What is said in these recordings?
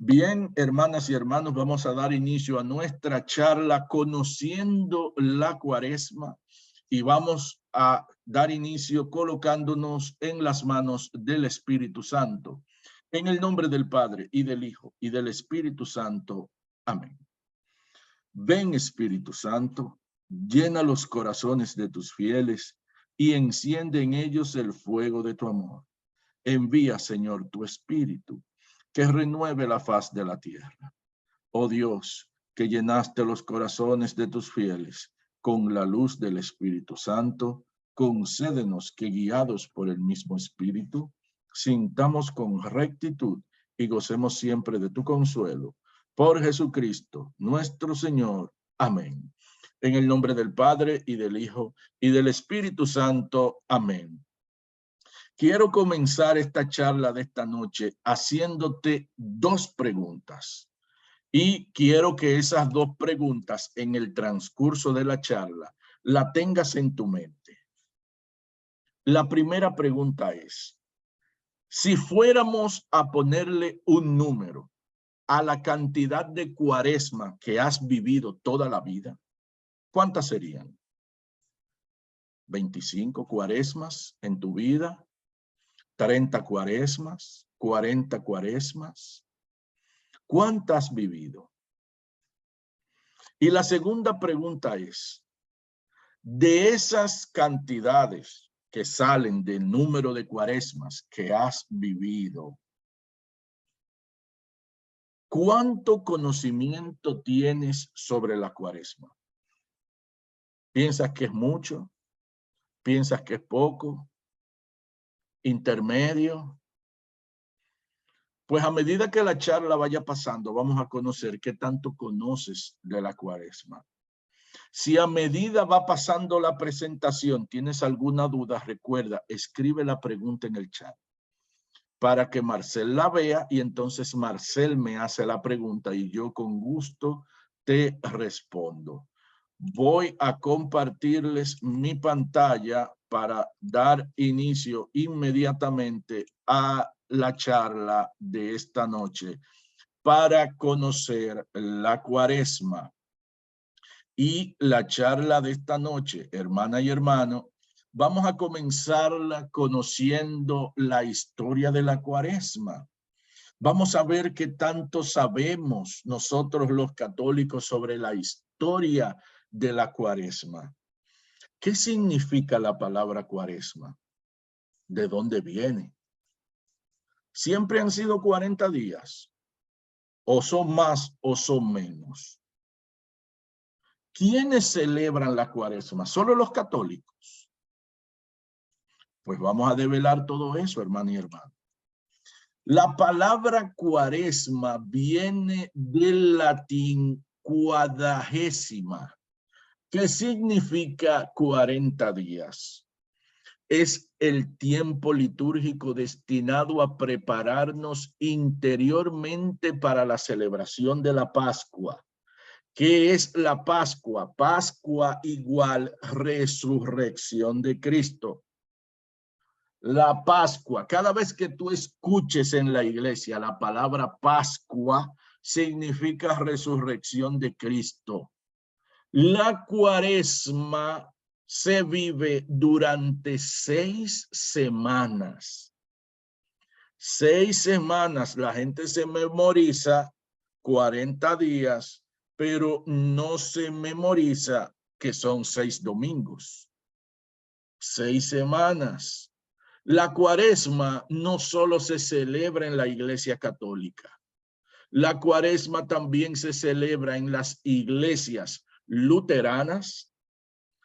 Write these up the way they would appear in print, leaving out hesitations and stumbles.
Bien, hermanas y hermanos, vamos a dar inicio a nuestra charla conociendo la Cuaresma y vamos a dar inicio colocándonos en las manos del Espíritu Santo. En el nombre del Padre y del Hijo y del Espíritu Santo. Amén. Ven, Espíritu Santo, llena los corazones de tus fieles y enciende en ellos el fuego de tu amor. Envía, Señor, tu Espíritu, que renueve la faz de la tierra. Oh Dios, que llenaste los corazones de tus fieles con la luz del Espíritu Santo, concédenos que, guiados por el mismo Espíritu, sintamos con rectitud y gocemos siempre de tu consuelo. Por Jesucristo, nuestro Señor. Amén. En el nombre del Padre, y del Hijo, y del Espíritu Santo. Amén. Quiero comenzar esta charla de esta noche haciéndote dos preguntas. Y quiero que esas dos preguntas en el transcurso de la charla la tengas en tu mente. La primera pregunta es, si fuéramos a ponerle un número a la cantidad de cuaresma que has vivido toda la vida, ¿cuántas serían? ¿25 cuaresmas en tu vida? 30 cuaresmas, 40 cuaresmas. ¿Cuántas has vivido? Y la segunda pregunta es, de esas cantidades que salen del número de cuaresmas que has vivido, ¿cuánto conocimiento tienes sobre la cuaresma? ¿Piensas que es mucho? ¿Piensas que es poco? ¿Intermedio? Pues a medida que la charla vaya pasando, vamos a conocer qué tanto conoces de la cuaresma. Si a medida va pasando la presentación tienes alguna duda, recuerda, escribe la pregunta en el chat para que Marcel la vea y entonces Marcel me hace la pregunta y yo con gusto te respondo. Voy a compartirles mi pantalla para dar inicio inmediatamente a la charla de esta noche para conocer la cuaresma. Y la charla de esta noche, hermana y hermano, vamos a comenzarla conociendo la historia de la cuaresma. Vamos a ver qué tanto sabemos nosotros los católicos sobre la historia de la cuaresma. ¿Qué significa la palabra cuaresma? ¿De dónde viene? ¿Siempre han sido 40 días? ¿O son más o son menos? ¿Quiénes celebran la cuaresma? ¿Solo los católicos? Pues vamos a develar todo eso, hermano y hermano. La palabra cuaresma viene del latín cuadragésima, que significa 40 días. Es el tiempo litúrgico destinado a prepararnos interiormente para la celebración de la Pascua. ¿Qué es la Pascua? Pascua igual resurrección de Cristo. La Pascua, cada vez que tú escuches en la iglesia la palabra Pascua, significa resurrección de Cristo. La cuaresma se vive durante 6 semanas. 6 semanas, la gente se memoriza 40 días, pero no se memoriza que son 6 domingos. 6 semanas. La cuaresma no solo se celebra en la Iglesia Católica. La cuaresma también se celebra en las iglesias luteranas,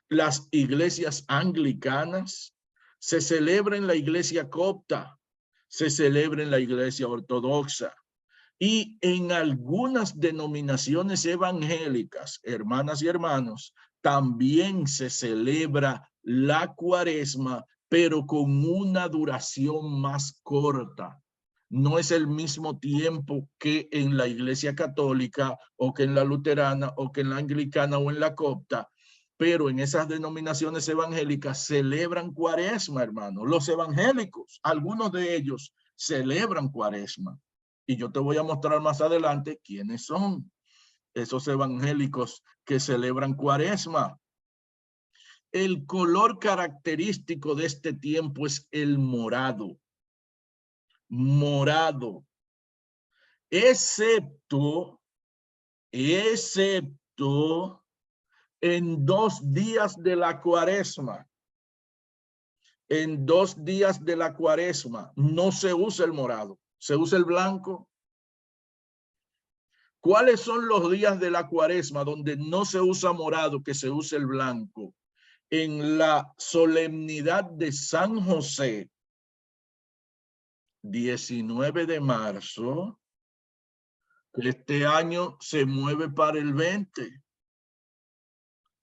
las iglesias anglicanas, se celebra en la iglesia copta, se celebra en la iglesia ortodoxa y en algunas denominaciones evangélicas, hermanas y hermanos, también se celebra la cuaresma, pero con una duración más corta. No es el mismo tiempo que en la iglesia católica o que en la luterana o que en la anglicana o en la copta, pero en esas denominaciones evangélicas celebran cuaresma, hermano. Los evangélicos, algunos de ellos celebran cuaresma. Y yo te voy a mostrar más adelante quiénes son esos evangélicos que celebran Cuaresma. El color característico de este tiempo es el morado. Morado. Excepto en 2 días de la Cuaresma. En 2 días de la Cuaresma no se usa el morado, se usa el blanco. ¿Cuáles son los días de la Cuaresma donde no se usa morado, que se usa el blanco? En la solemnidad de San José, 19 de marzo, que este año se mueve para el 20.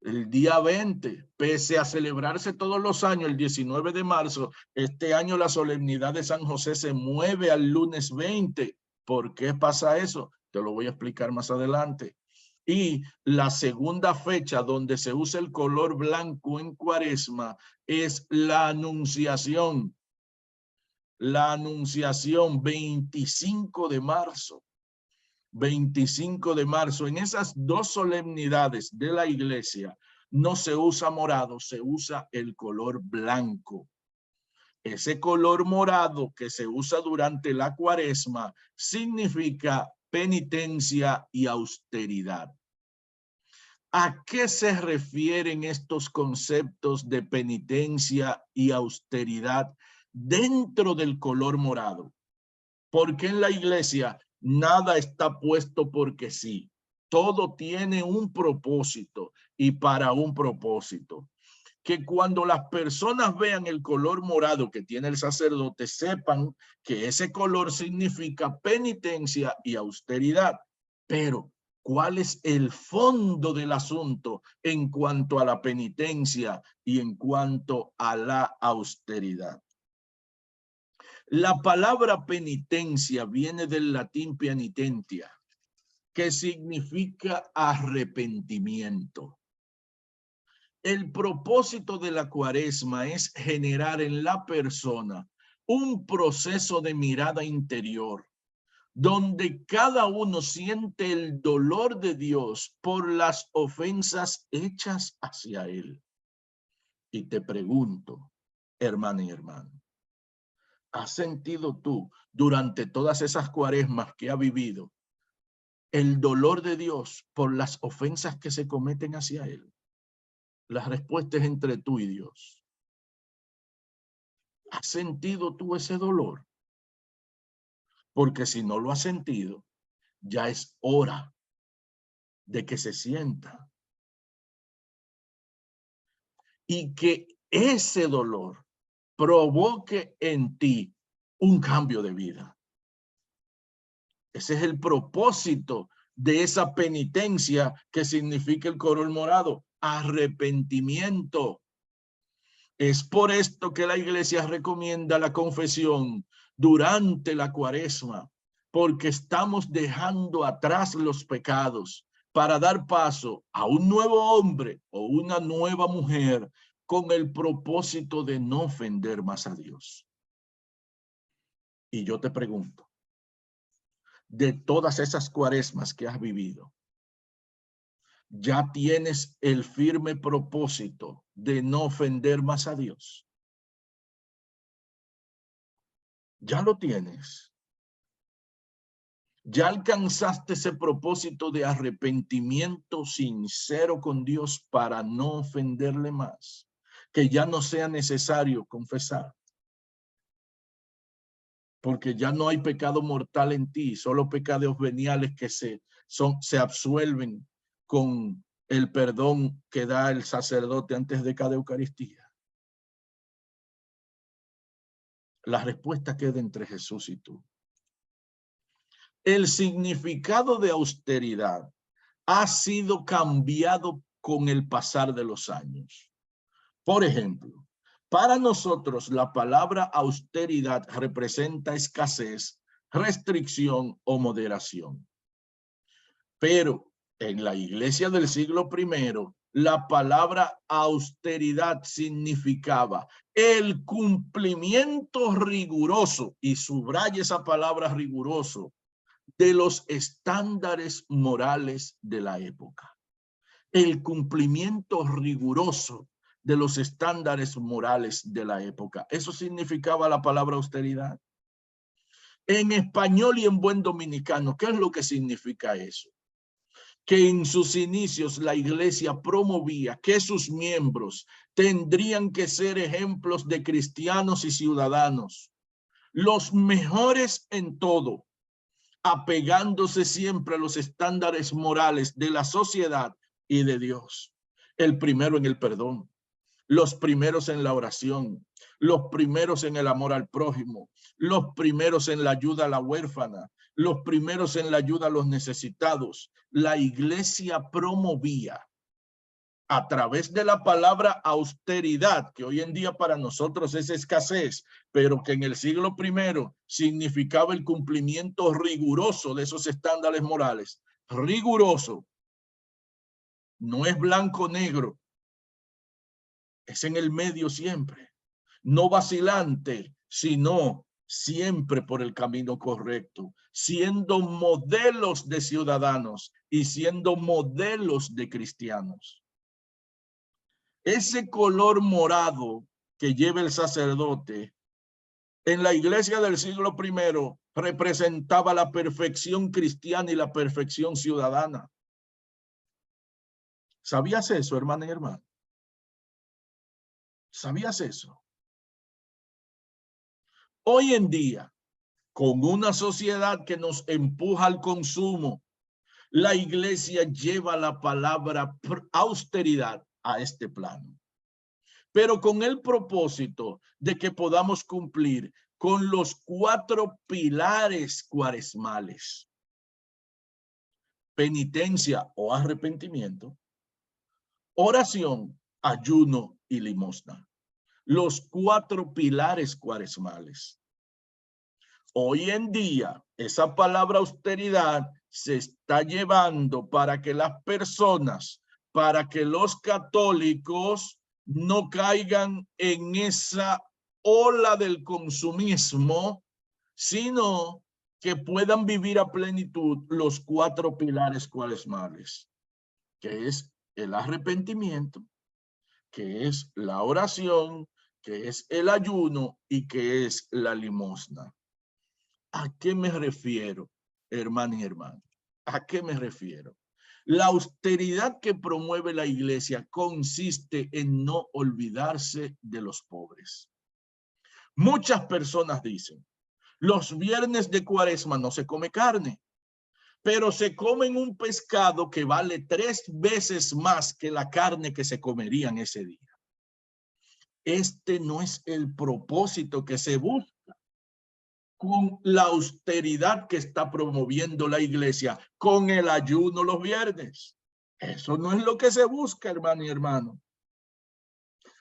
El día 20, pese a celebrarse todos los años el 19 de marzo, este año la solemnidad de San José se mueve al lunes 20. ¿Por qué pasa eso? Te lo voy a explicar más adelante. Y la segunda fecha donde se usa el color blanco en Cuaresma es la Anunciación. La Anunciación, 25 de marzo. 25 de marzo, en esas 2 solemnidades de la iglesia, no se usa morado, se usa el color blanco. Ese color morado que se usa durante la Cuaresma significa penitencia y austeridad. ¿A qué se refieren estos conceptos de penitencia y austeridad dentro del color morado? Porque en la iglesia nada está puesto porque sí. Todo tiene un propósito y para un propósito. Que cuando las personas vean el color morado que tiene el sacerdote, sepan que ese color significa penitencia y austeridad. Pero, ¿cuál es el fondo del asunto en cuanto a la penitencia y en cuanto a la austeridad? La palabra penitencia viene del latín penitentia, que significa arrepentimiento. El propósito de la Cuaresma es generar en la persona un proceso de mirada interior, donde cada uno siente el dolor de Dios por las ofensas hechas hacia él. Y te pregunto, hermana y hermano, ¿has sentido tú durante todas esas Cuaresmas que ha vivido el dolor de Dios por las ofensas que se cometen hacia él? La respuesta es entre tú y Dios. ¿Has sentido tú ese dolor? Porque si no lo has sentido, ya es hora de que se sienta. Y que ese dolor provoque en ti un cambio de vida. Ese es el propósito de esa penitencia que significa el color morado, arrepentimiento. Es por esto que la iglesia recomienda la confesión durante la Cuaresma, porque estamos dejando atrás los pecados para dar paso a un nuevo hombre o una nueva mujer con el propósito de no ofender más a Dios. Y yo te pregunto, de todas esas Cuaresmas que has vivido, ¿ya tienes el firme propósito de no ofender más a Dios? ¿Ya lo tienes? ¿Ya alcanzaste ese propósito de arrepentimiento sincero con Dios para no ofenderle más? Que ya no sea necesario confesar. Porque ya no hay pecado mortal en ti, solo pecados veniales que se absuelven con el perdón que da el sacerdote antes de cada Eucaristía. La respuesta queda entre Jesús y tú. El significado de austeridad ha sido cambiado con el pasar de los años. Por ejemplo, para nosotros la palabra austeridad representa escasez, restricción o moderación. Pero en la iglesia del siglo I, la palabra austeridad significaba el cumplimiento riguroso, y subraya esa palabra riguroso, de los estándares morales de la época. El cumplimiento riguroso de los estándares morales de la época. Eso significaba la palabra austeridad. En español y en buen dominicano, ¿qué es lo que significa eso? Que en sus inicios la iglesia promovía que sus miembros tendrían que ser ejemplos de cristianos y ciudadanos, los mejores en todo, apegándose siempre a los estándares morales de la sociedad y de Dios. El primero en el perdón, los primeros en la oración, los primeros en el amor al prójimo, los primeros en la ayuda a la huérfana, los primeros en la ayuda a los necesitados. La iglesia promovía a través de la palabra austeridad, que hoy en día para nosotros es escasez, pero que en el siglo I significaba el cumplimiento riguroso de esos estándares morales. Riguroso. No es blanco-negro. Es en el medio siempre. No vacilante, sino siempre por el camino correcto, siendo modelos de ciudadanos y siendo modelos de cristianos. Ese color morado que lleva el sacerdote en la iglesia del siglo I representaba la perfección cristiana y la perfección ciudadana. ¿Sabías eso, hermana y hermano? ¿Sabías eso? Hoy en día, con una sociedad que nos empuja al consumo, la iglesia lleva la palabra austeridad a este plano, pero con el propósito de que podamos cumplir con los 4 pilares cuaresmales: penitencia o arrepentimiento, oración, ayuno y limosna. Los 4 pilares cuaresmales. Hoy en día, esa palabra austeridad se está llevando para que las personas, para que los católicos no caigan en esa ola del consumismo, sino que puedan vivir a plenitud los 4 pilares cuaresmales, que es el arrepentimiento, que es la oración, que es el ayuno y que es la limosna. ¿A qué me refiero, hermano y hermano? ¿A qué me refiero? La austeridad que promueve la iglesia consiste en no olvidarse de los pobres. Muchas personas dicen, los viernes de Cuaresma no se come carne, pero se comen un pescado que vale 3 veces más que la carne que se comerían ese día. Este no es el propósito que se busca con la austeridad que está promoviendo la iglesia, con el ayuno los viernes. Eso no es lo que se busca, hermano y hermano.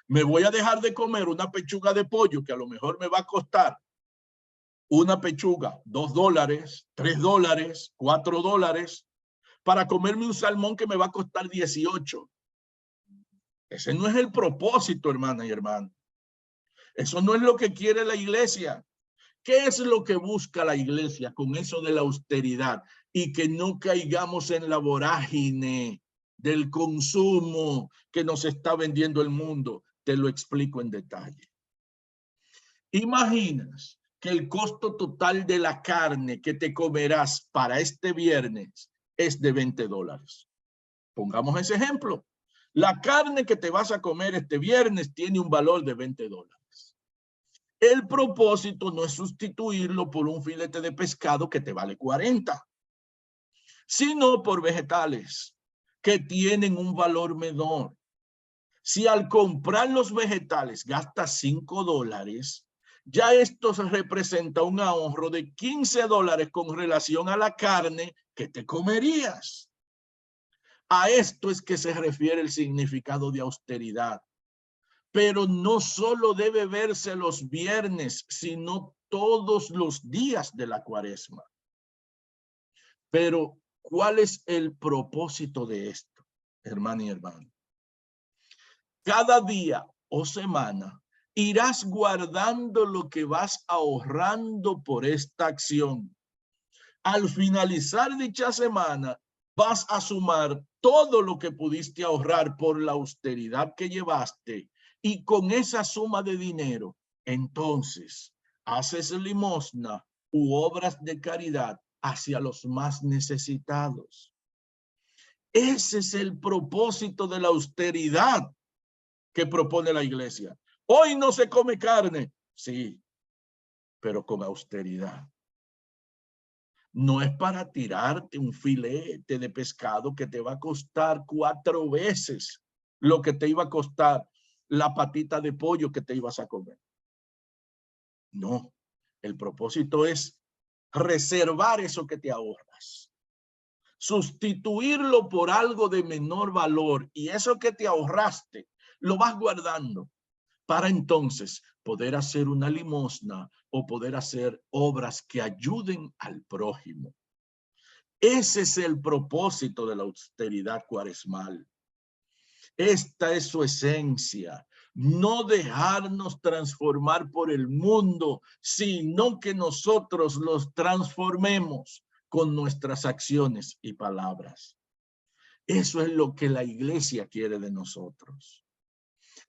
Me voy a dejar de comer una pechuga de pollo que a lo mejor me va a costar una pechuga $2, $3, $4, para comerme un salmón que me va a costar 18. Ese no es el propósito, hermana y hermano. Eso no es lo que quiere la iglesia. ¿Qué es lo que busca la iglesia con eso de la austeridad? Y que no caigamos en la vorágine del consumo que nos está vendiendo el mundo. Te lo explico en detalle. Imaginas que el costo total de la carne que te comerás para este viernes es de $20. Pongamos ese ejemplo. La carne que te vas a comer este viernes tiene un valor de $20. El propósito no es sustituirlo por un filete de pescado que te vale 40, sino por vegetales que tienen un valor menor. Si al comprar los vegetales gastas $5, ya esto representa un ahorro de $15 con relación a la carne que te comerías. A esto es que se refiere el significado de austeridad. Pero no solo debe verse los viernes, sino todos los días de la Cuaresma. Pero, ¿cuál es el propósito de esto, hermano y hermano? Cada día o semana irás guardando lo que vas ahorrando por esta acción. Al finalizar dicha semana, vas a sumar todo lo que pudiste ahorrar por la austeridad que llevaste, y con esa suma de dinero, entonces, haces limosna u obras de caridad hacia los más necesitados. Ese es el propósito de la austeridad que propone la iglesia. Hoy no se come carne, sí, pero con austeridad. No es para tirarte un filete de pescado que te va a costar 4 veces lo que te iba a costar la patita de pollo que te ibas a comer. No, el propósito es reservar eso que te ahorras, sustituirlo por algo de menor valor, y eso que te ahorraste lo vas guardando para entonces poder hacer una limosna o poder hacer obras que ayuden al prójimo. Ese es el propósito de la austeridad cuaresmal. Esta es su esencia. No dejarnos transformar por el mundo, sino que nosotros los transformemos con nuestras acciones y palabras. Eso es lo que la iglesia quiere de nosotros.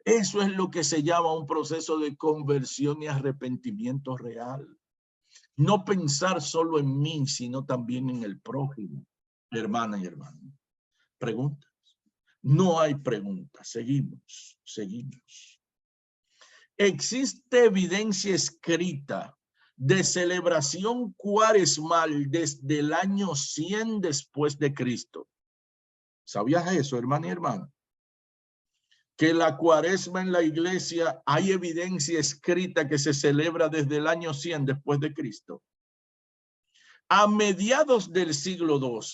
Eso es lo que se llama un proceso de conversión y arrepentimiento real. No pensar solo en mí, sino también en el prójimo. Hermana y hermano, preguntas. No hay preguntas. Seguimos. Existe evidencia escrita de celebración cuaresmal desde el año 100 después de Cristo. ¿Sabías eso, hermana y hermano? Que la cuaresma en la iglesia hay evidencia escrita que se celebra desde el año 100 después de Cristo. A mediados del siglo II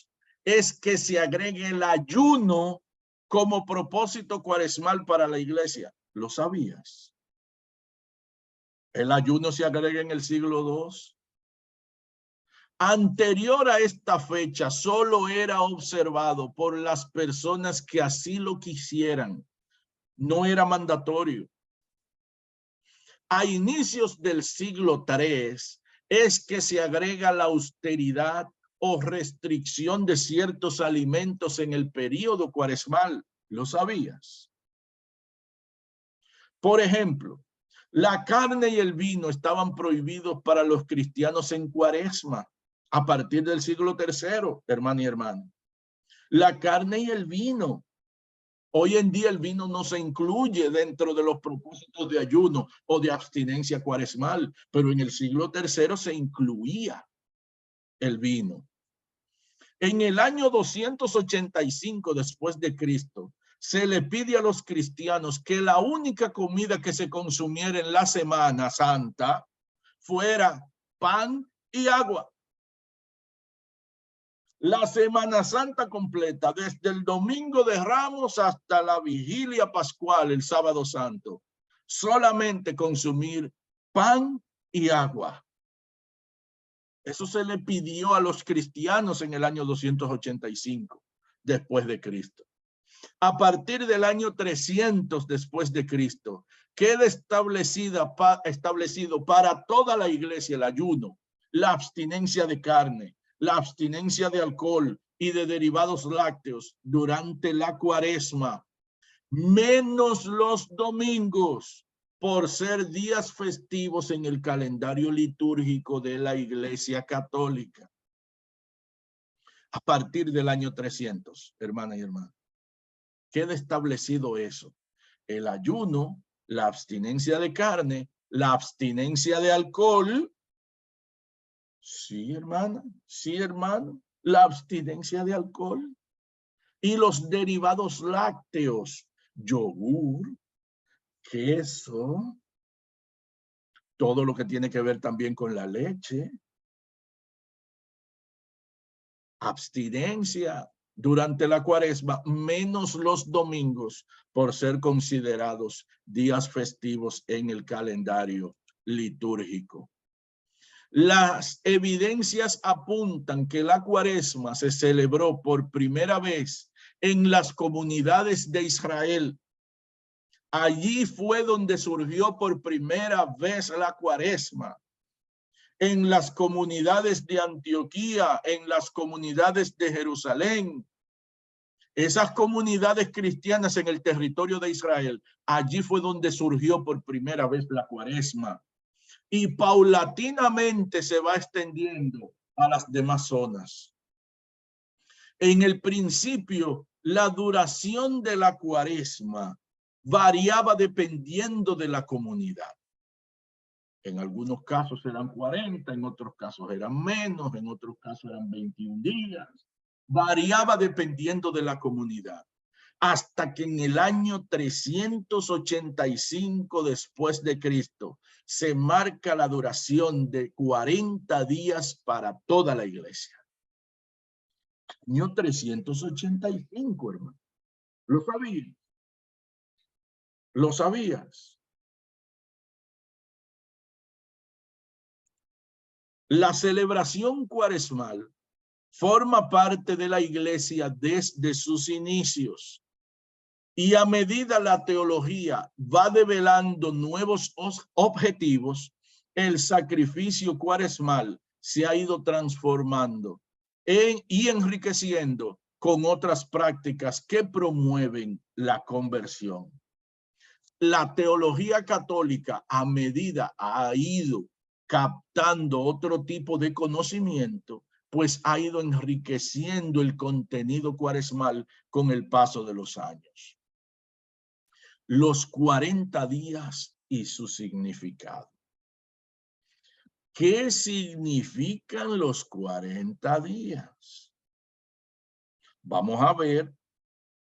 es que se agregue el ayuno como propósito cuaresmal para la iglesia. ¿Lo sabías? El ayuno se agrega en el siglo II. Anterior a esta fecha, solo era observado por las personas que así lo quisieran. No era mandatorio. A inicios del siglo III es que se agrega la austeridad o restricción de ciertos alimentos en el periodo cuaresmal. ¿Lo sabías? Por ejemplo, la carne y el vino estaban prohibidos para los cristianos en cuaresma a partir del siglo III, hermano y hermano. La carne y el vino. Hoy en día el vino no se incluye dentro de los propósitos de ayuno o de abstinencia cuaresmal, pero en el siglo III se incluía el vino. En el año 285 después de Cristo, se le pide a los cristianos que la única comida que se consumiera en la Semana Santa fuera pan y agua. La Semana Santa completa, desde el Domingo de Ramos hasta la Vigilia Pascual, el Sábado Santo, solamente consumir pan y agua. Eso se le pidió a los cristianos en el año 285 después de Cristo. A partir del año 300 después de Cristo, queda establecido para toda la iglesia el ayuno, la abstinencia de carne, la abstinencia de alcohol y de derivados lácteos durante la cuaresma, menos los domingos, por ser días festivos en el calendario litúrgico de la Iglesia Católica. A partir del año 300, hermana y hermano, queda establecido eso. El ayuno, la abstinencia de carne, la abstinencia de alcohol. Sí, hermana, sí, hermano, la abstinencia de alcohol y los derivados lácteos, yogur, queso, todo lo que tiene que ver también con la leche. Abstinencia durante la cuaresma, menos los domingos, por ser considerados días festivos en el calendario litúrgico. Las evidencias apuntan que la cuaresma se celebró por primera vez en las comunidades de Israel. Allí fue donde surgió por primera vez la cuaresma. en las comunidades de Antioquía, en las comunidades de Jerusalén, esas comunidades cristianas en el territorio de Israel. Allí fue donde surgió por primera vez la Cuaresma, y paulatinamente se va extendiendo a las demás zonas. En el principio, la duración de la Cuaresma variaba dependiendo de la comunidad. En algunos casos eran 40, en otros casos eran menos, en otros casos eran 21 días. Variaba dependiendo de la comunidad. Hasta que en el año 385 después de Cristo se marca la duración de 40 días para toda la iglesia. Año 385, hermano. ¿Lo sabías? ¿Lo sabías? La celebración cuaresmal forma parte de la iglesia desde sus inicios. Y a medida la teología va develando nuevos objetivos, el sacrificio cuaresmal se ha ido transformando y enriqueciendo con otras prácticas que promueven la conversión. La teología católica, a medida ha ido captando otro tipo de conocimiento, pues ha ido enriqueciendo el contenido cuaresmal con el paso de los años. Los 40 días y su significado. ¿Qué significan los 40 días? Vamos a ver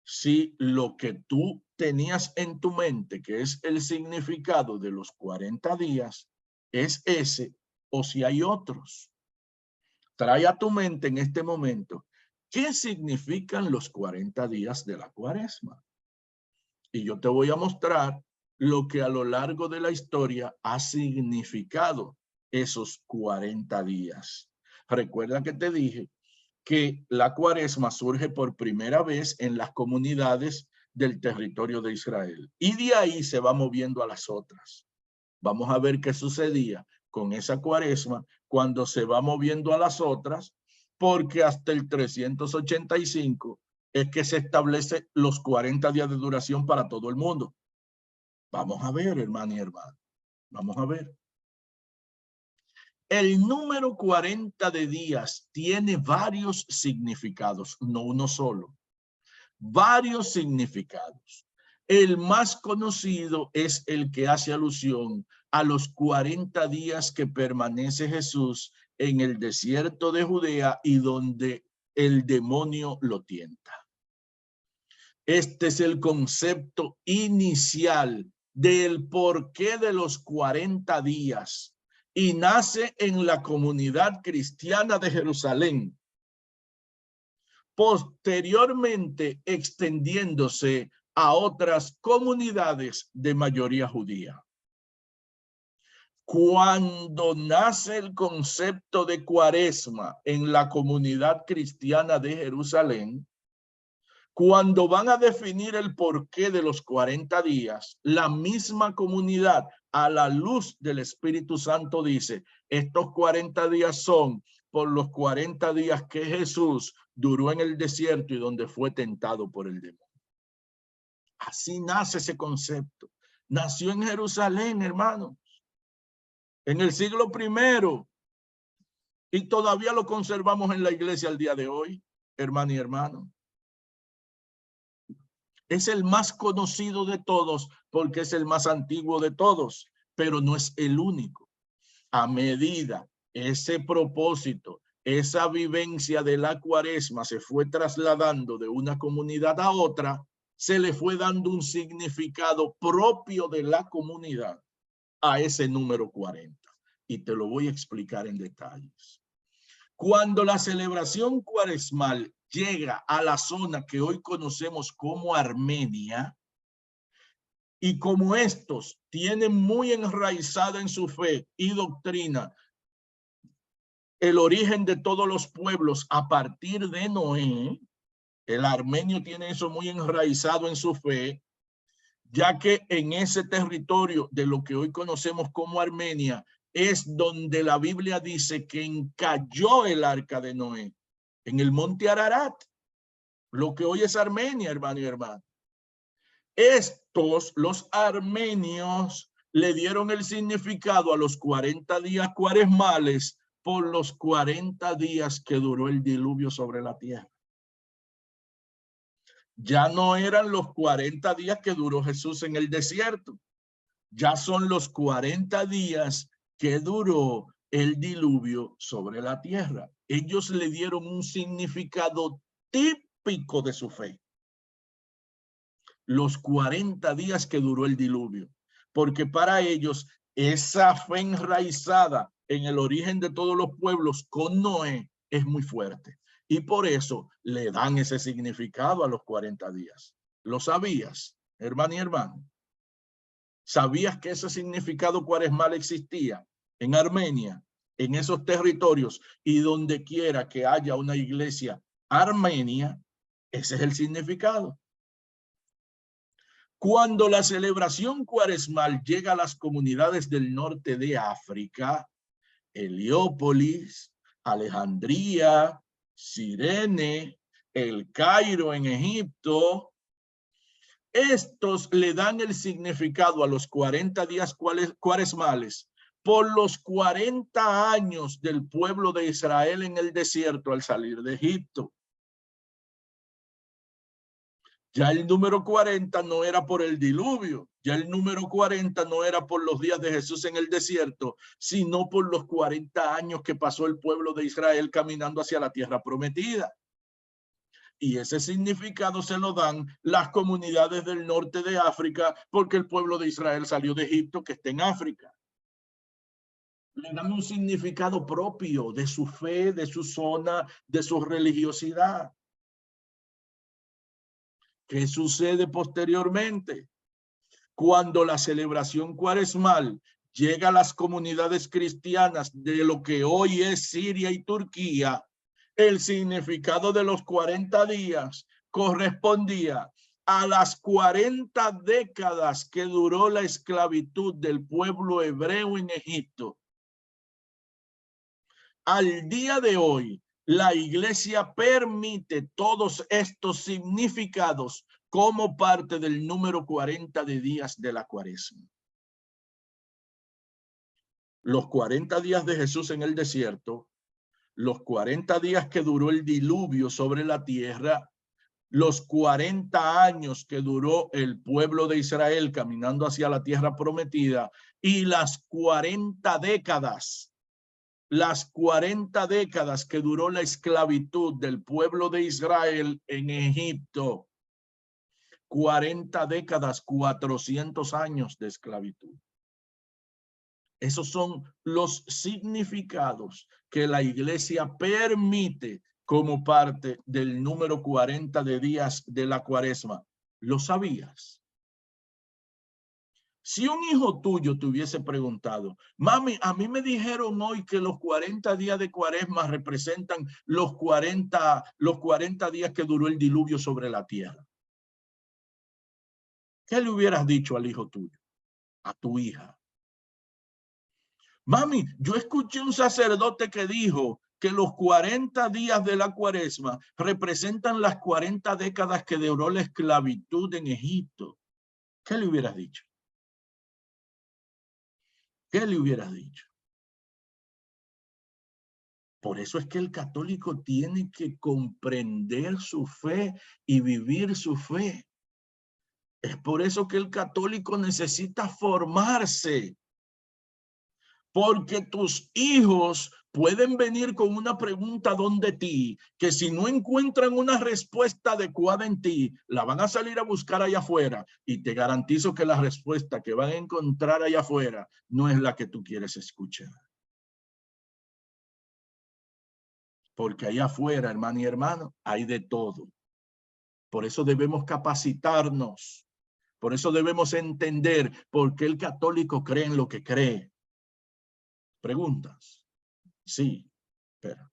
si lo que tú tenías en tu mente, que es el significado de los 40 días, es ese o si hay otros. Trae a tu mente en este momento, ¿qué significan los 40 días de la Cuaresma? Y yo te voy a mostrar lo que a lo largo de la historia ha significado esos 40 días. Recuerda que te dije que la Cuaresma surge por primera vez en las comunidades del territorio de Israel. Y de ahí se va moviendo a las otras. Vamos a ver qué sucedía con esa Cuaresma cuando se va moviendo a las otras, porque hasta el 385 es que se establece los 40 días de duración para todo el mundo. Vamos a ver, hermano y hermano. Vamos a ver. El número 40 de días tiene varios significados, no uno solo. Varios significados. El más conocido es el que hace alusión a los 40 días que permanece Jesús en el desierto de Judea y donde el demonio lo tienta. Este es el concepto inicial del porqué de los 40 días y nace en la comunidad cristiana de Jerusalén, posteriormente extendiéndose a otras comunidades de mayoría judía. Cuando nace el concepto de Cuaresma en la comunidad cristiana de Jerusalén, cuando van a definir el porqué de los 40 días, la misma comunidad, a la luz del Espíritu Santo, dice, estos 40 días son por los 40 días que Jesús duró en el desierto y donde fue tentado por el demonio. Así nace ese concepto. Nació en Jerusalén, hermanos, en el siglo I, y todavía lo conservamos en la iglesia al día de hoy, hermano y hermano. Es el más conocido de todos porque es el más antiguo de todos, pero no es el único. A medida ese propósito, esa vivencia de la Cuaresma se fue trasladando de una comunidad a otra, se le fue dando un significado propio de la comunidad a ese número 40. Y te lo voy a explicar en detalles. Cuando la celebración cuaresmal llega a la zona que hoy conocemos como Armenia, y como estos tienen muy enraizada en su fe y doctrina el origen de todos los pueblos a partir de Noé, el armenio tiene eso muy enraizado en su fe, ya que en ese territorio de lo que hoy conocemos como Armenia es donde la Biblia dice que encalló el arca de Noé, en el monte Ararat, lo que hoy es Armenia, hermano y hermano. Estos, los armenios, le dieron el significado a los 40 días cuaresmales por los 40 días que duró el diluvio sobre la tierra. Ya no eran los 40 días que duró Jesús en el desierto. Ya son los 40 días que duró el diluvio sobre la tierra. Ellos le dieron un significado típico de su fe. Los 40 días que duró el diluvio. Porque para ellos esa fe enraizada en el origen de todos los pueblos con Noé es muy fuerte. Y por eso le dan ese significado a los 40 días. ¿Lo sabías, hermano y hermano? ¿Sabías que ese significado cuaresmal existía en Armenia, en esos territorios, y donde quiera que haya una iglesia armenia? Ese es el significado. Cuando la celebración cuaresmal llega a las comunidades del norte de África, Heliópolis, Alejandría, Cirene, El Cairo en Egipto, estos le dan el significado a los 40 días cuaresmales por los 40 años del pueblo de Israel en el desierto al salir de Egipto. Ya el número 40 no era por el diluvio, ya el número 40 no era por los días de Jesús en el desierto, sino por los 40 años que pasó el pueblo de Israel caminando hacia la tierra prometida. Y ese significado se lo dan las comunidades del norte de África, porque el pueblo de Israel salió de Egipto, que está en África. Le dan un significado propio de su fe, de su zona, de su religiosidad. ¿Qué sucede posteriormente? Cuando la celebración cuaresmal llega a las comunidades cristianas de lo que hoy es Siria y Turquía, el significado de los 40 días correspondía a las 40 décadas que duró la esclavitud del pueblo hebreo en Egipto. Al día de hoy, la iglesia permite todos estos significados como parte del número 40 de días de la cuaresma. Los 40 días de Jesús en el desierto, los 40 días que duró el diluvio sobre la tierra, los 40 años que duró el pueblo de Israel caminando hacia la tierra prometida y las 40 décadas que duró la esclavitud del pueblo de Israel en Egipto. 40 décadas, 400 años de esclavitud. Esos son los significados que la iglesia permite como parte del número 40 de días de la cuaresma. ¿Lo sabías? Si un hijo tuyo te hubiese preguntado, mami, a mí me dijeron hoy que los 40 días de cuaresma representan los 40 días que duró el diluvio sobre la tierra. ¿Qué le hubieras dicho al hijo tuyo, a tu hija? Mami, yo escuché un sacerdote que dijo que los 40 días de la cuaresma representan las 40 décadas que duró la esclavitud en Egipto. ¿Qué le hubieras dicho? ¿Qué le hubieras dicho? Por eso es que el católico tiene que comprender su fe y vivir su fe. Es por eso que el católico necesita formarse. Porque tus hijos pueden venir con una pregunta donde ti, que si no encuentran una respuesta adecuada en ti, la van a salir a buscar allá afuera. Y te garantizo que la respuesta que van a encontrar allá afuera no es la que tú quieres escuchar. Porque allá afuera, hermano y hermano, hay de todo. Por eso debemos capacitarnos. Por eso debemos entender por qué el católico cree en lo que cree. ¿Preguntas? Sí, pero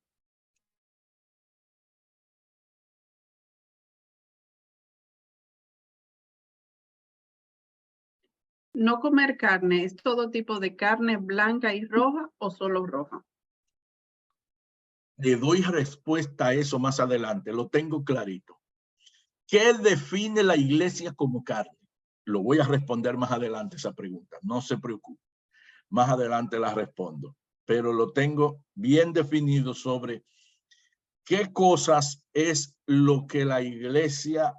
No comer carne, ¿es todo tipo de carne blanca y roja o solo roja? Le doy respuesta a eso más adelante, lo tengo clarito. ¿Qué define la iglesia como carne? Lo voy a responder más adelante esa pregunta, no se preocupe. Más adelante la respondo, pero lo tengo bien definido sobre qué cosas es lo que la iglesia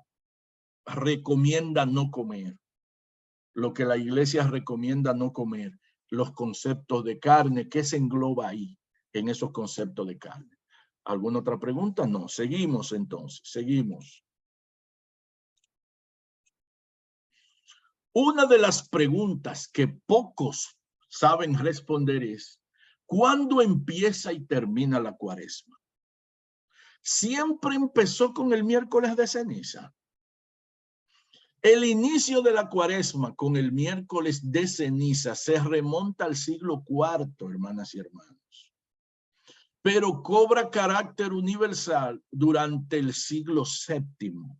recomienda no comer. Lo que la iglesia recomienda no comer, los conceptos de carne, ¿qué se engloba ahí en esos conceptos de carne? ¿Alguna otra pregunta? No, seguimos entonces, seguimos. Una de las preguntas que pocos saben responder es, ¿cuándo empieza y termina la cuaresma? ¿Siempre empezó con el miércoles de ceniza? El inicio de la cuaresma con el miércoles de ceniza se remonta al siglo IV, hermanas y hermanos, pero cobra carácter universal durante el siglo VII.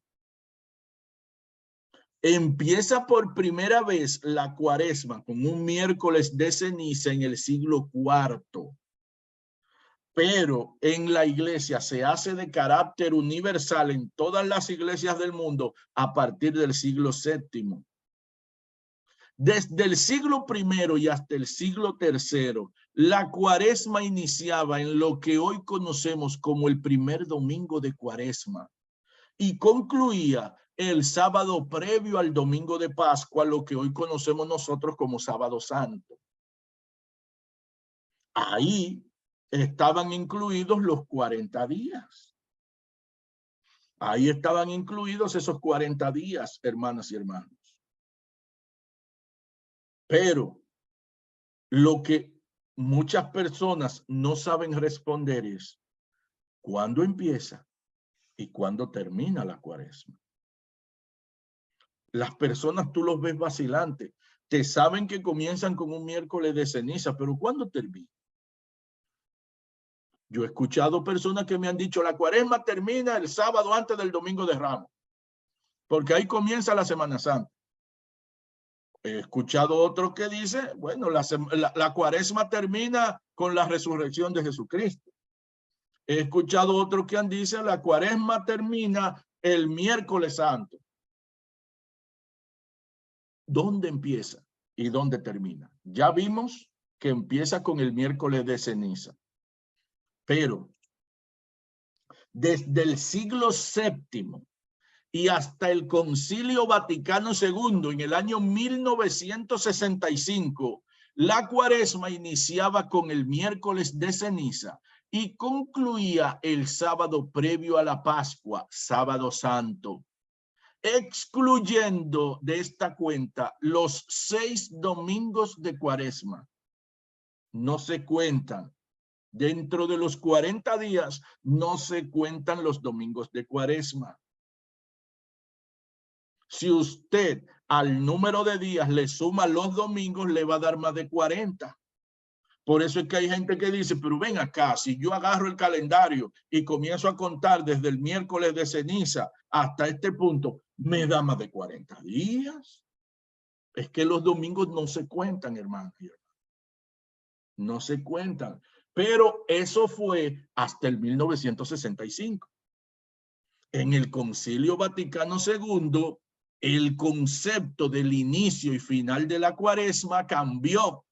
Empieza por primera vez la cuaresma con un miércoles de ceniza en el siglo IV, pero en la iglesia se hace de carácter universal en todas las iglesias del mundo a partir del siglo VII. Desde el siglo I y hasta el siglo III, la cuaresma iniciaba en lo que hoy conocemos como el primer domingo de cuaresma y concluía el sábado previo al domingo de Pascua, lo que hoy conocemos nosotros como sábado santo. Ahí estaban incluidos los 40 días. Ahí estaban incluidos esos 40 días, hermanas y hermanos. Pero lo que muchas personas no saben responder es ¿cuándo empieza y cuándo termina la cuaresma? Las personas tú los ves vacilantes. Te saben que comienzan con un miércoles de ceniza, pero ¿cuándo termina? Yo he escuchado personas que me han dicho la cuaresma termina el sábado antes del domingo de Ramos, porque ahí comienza la Semana Santa. He escuchado otro que dice, bueno, la cuaresma termina con la resurrección de Jesucristo. He escuchado otros que han dicho la cuaresma termina el miércoles santo. ¿Dónde empieza y dónde termina? Ya vimos que empieza con el miércoles de ceniza, pero desde el siglo VII y hasta el Concilio Vaticano II en el año 1965, la cuaresma iniciaba con el miércoles de ceniza y concluía el sábado previo a la Pascua, sábado santo, excluyendo de esta cuenta los 6 domingos de cuaresma. No se cuentan. Dentro de los 40 días no se cuentan los domingos de cuaresma. Si usted al número de días le suma los domingos, le va a dar más de 40. Por eso es que hay gente que dice, pero ven acá, si yo agarro el calendario y comienzo a contar desde el miércoles de ceniza hasta este punto, me da más de 40 días. Es que los domingos no se cuentan, hermano. No se cuentan. Pero eso fue hasta el 1965. En el Concilio Vaticano II, el concepto del inicio y final de la cuaresma cambió.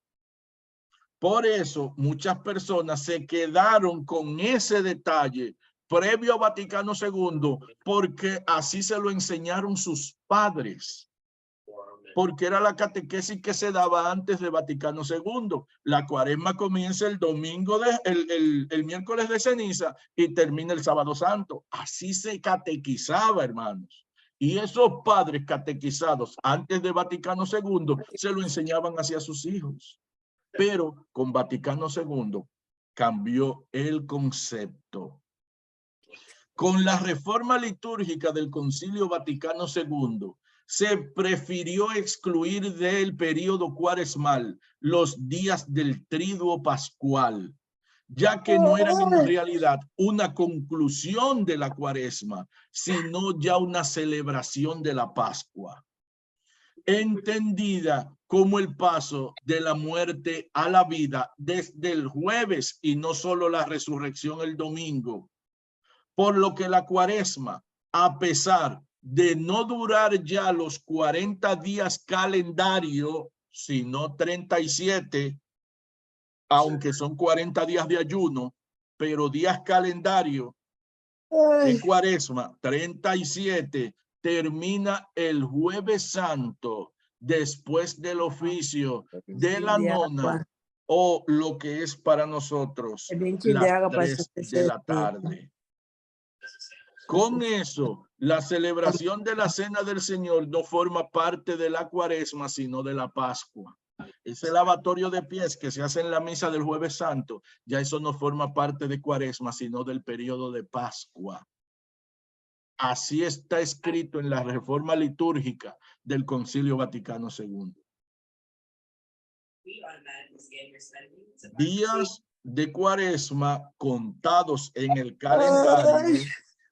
Por eso muchas personas se quedaron con ese detalle previo a Vaticano II, porque así se lo enseñaron sus padres. Porque era la catequesis que se daba antes de Vaticano II. La cuaresma comienza el domingo, el miércoles de ceniza y termina el sábado santo. Así se catequizaba, hermanos. Y esos padres catequizados antes de Vaticano II se lo enseñaban hacia sus hijos. Pero con Vaticano II cambió el concepto. Con la reforma litúrgica del Concilio Vaticano II, se prefirió excluir del periodo cuaresmal los días del triduo pascual, ya que no eran en realidad una conclusión de la cuaresma, sino ya una celebración de la Pascua, entendida como el paso de la muerte a la vida desde el jueves y no solo la resurrección el domingo. Por lo que la cuaresma, a pesar de no durar ya los 40 días calendario, sino 37, aunque son 40 días de ayuno, pero días calendario de cuaresma, 37, termina el jueves santo, después del oficio de la nona, o lo que es para nosotros las 3 de la tarde. Con eso, la celebración de la Cena del Señor no forma parte de la cuaresma, sino de la Pascua. Ese lavatorio de pies que se hace en la misa del Jueves Santo, ya eso no forma parte de cuaresma, sino del periodo de Pascua. Así está escrito en la reforma litúrgica del Concilio Vaticano II. Días de cuaresma contados en el calendario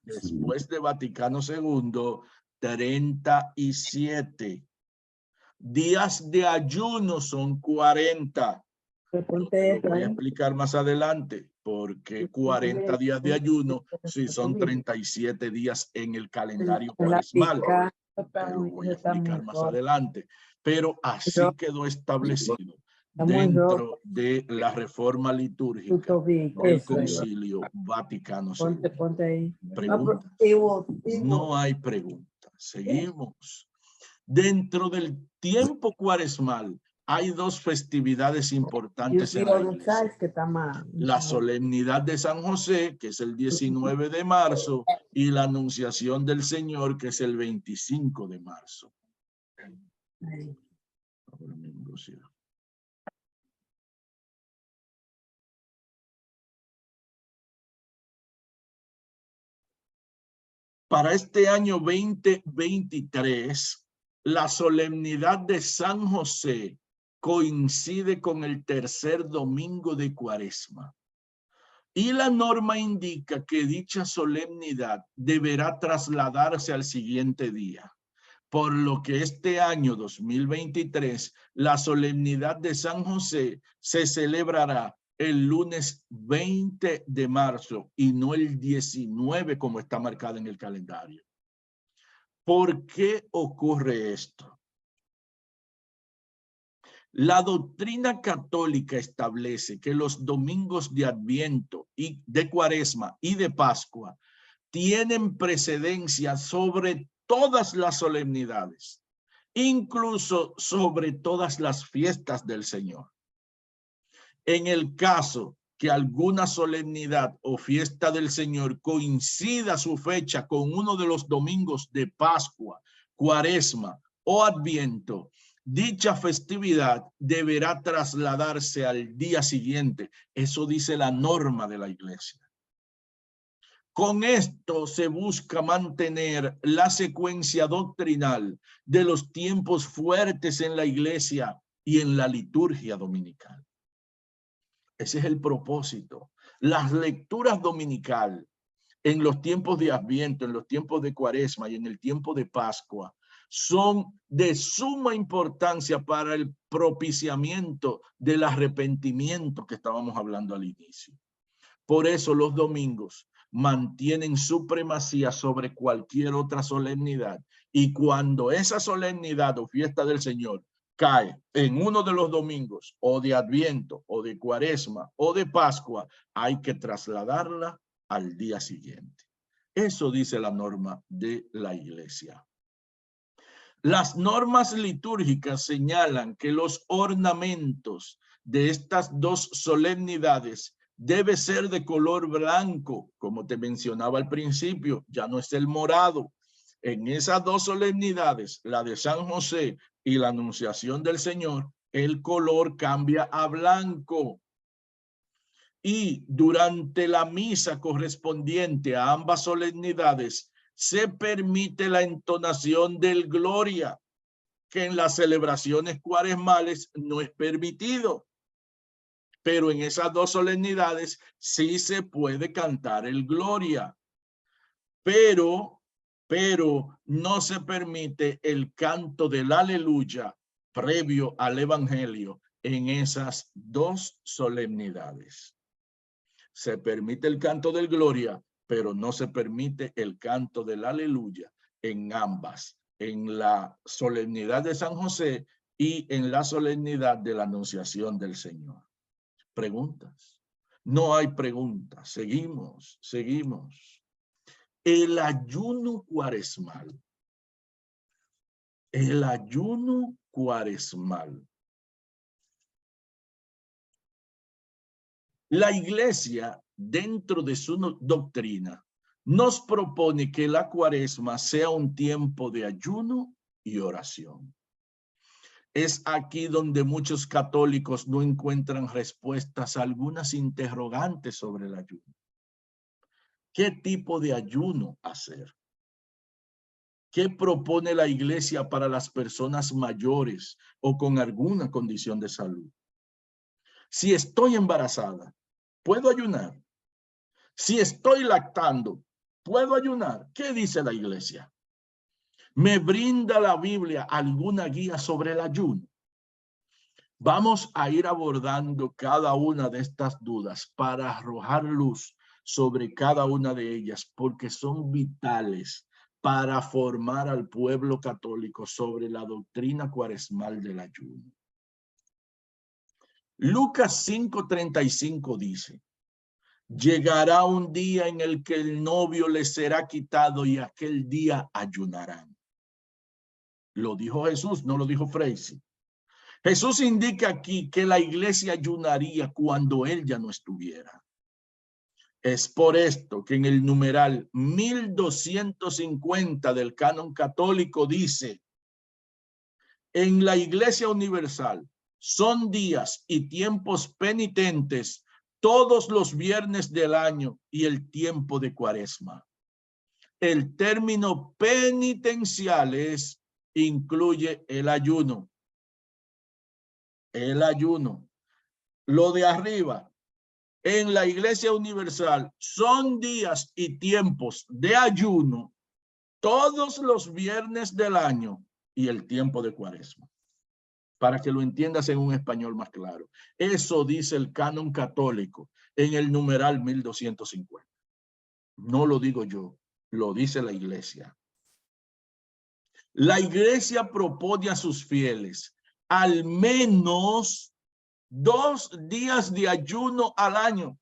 después de Vaticano II, 37. Días de ayuno son 40. Lo voy a explicar más adelante, porque 40 días de ayuno si son 37 días en el calendario cuaresmal. Lo voy a explicar más adelante. Pero así quedó establecido dentro de la reforma litúrgica del Concilio Vaticano II. ¿Preguntas? No hay preguntas. Seguimos. Dentro del tiempo cuaresmal hay dos festividades importantes en la iglesia. La solemnidad de San José, que es el 19 de marzo, y la Anunciación del Señor, que es el 25 de marzo. Para este año 2023, la solemnidad de San José coincide con el tercer domingo de Cuaresma. Y la norma indica que dicha solemnidad deberá trasladarse al siguiente día. Por lo que este año 2023, la solemnidad de San José se celebrará el lunes 20 de marzo y no el 19 como está marcado en el calendario. ¿Por qué ocurre esto? La doctrina católica establece que los domingos de Adviento y de Cuaresma y de Pascua tienen precedencia sobre todas las solemnidades, incluso sobre todas las fiestas del Señor. En el caso que alguna solemnidad o fiesta del Señor coincida su fecha con uno de los domingos de Pascua, Cuaresma o Adviento, dicha festividad deberá trasladarse al día siguiente. Eso dice la norma de la Iglesia. Con esto se busca mantener la secuencia doctrinal de los tiempos fuertes en la Iglesia y en la liturgia dominical. Ese es el propósito. Las lecturas dominical en los tiempos de Adviento, en los tiempos de Cuaresma y en el tiempo de Pascua son de suma importancia para el propiciamiento del arrepentimiento que estábamos hablando al inicio. Por eso los domingos mantienen supremacía sobre cualquier otra solemnidad, y cuando esa solemnidad o fiesta del Señor cae en uno de los domingos o de Adviento o de Cuaresma o de Pascua, hay que trasladarla al día siguiente. Eso dice la norma de la Iglesia. Las normas litúrgicas señalan que los ornamentos de estas dos solemnidades debe ser de color blanco, como te mencionaba al principio, ya no es el morado. En esas dos solemnidades, la de San José y la Anunciación del Señor, el color cambia a blanco. Y durante la misa correspondiente a ambas solemnidades, se permite la entonación del Gloria, que en las celebraciones cuaresmales no es permitido. Pero en esas dos solemnidades sí se puede cantar el Gloria. Pero no se permite el canto del Aleluya previo al evangelio en esas dos solemnidades. Se permite el canto del gloria, pero no se permite el canto del aleluya en ambas, en la solemnidad de San José y en la solemnidad de la anunciación del Señor. ¿Preguntas? No hay preguntas. Seguimos. El ayuno cuaresmal. El ayuno cuaresmal. La iglesia, dentro de su doctrina, nos propone que la cuaresma sea un tiempo de ayuno y oración. Es aquí donde muchos católicos no encuentran respuestas a algunas interrogantes sobre el ayuno. ¿Qué tipo de ayuno hacer? ¿Qué propone la iglesia para las personas mayores o con alguna condición de salud? Si estoy embarazada, ¿puedo ayunar? Si estoy lactando, ¿puedo ayunar? ¿Qué dice la iglesia? ¿Me brinda la Biblia alguna guía sobre el ayuno? Vamos a ir abordando cada una de estas dudas para arrojar luz sobre cada una de ellas, porque son vitales para formar al pueblo católico sobre la doctrina cuaresmal del ayuno. Lucas 5:35 dice: llegará un día en el que el novio les será quitado y aquel día ayunarán. Lo dijo Jesús, no lo dijo Freisy. Jesús indica aquí que la iglesia ayunaría cuando él ya no estuviera. Es por esto que en el numeral 1250 del canon católico dice: en la iglesia universal son días y tiempos penitentes todos los viernes del año y el tiempo de cuaresma. El término penitenciales incluye el ayuno. El ayuno. Lo de arriba, en la iglesia universal, son días y tiempos de ayuno todos los viernes del año y el tiempo de cuaresma. Para que lo entiendas en un español más claro. Eso dice el canon católico en el numeral 1250. No lo digo yo, lo dice la iglesia. La iglesia propone a sus fieles al menos 2 días de ayuno al año.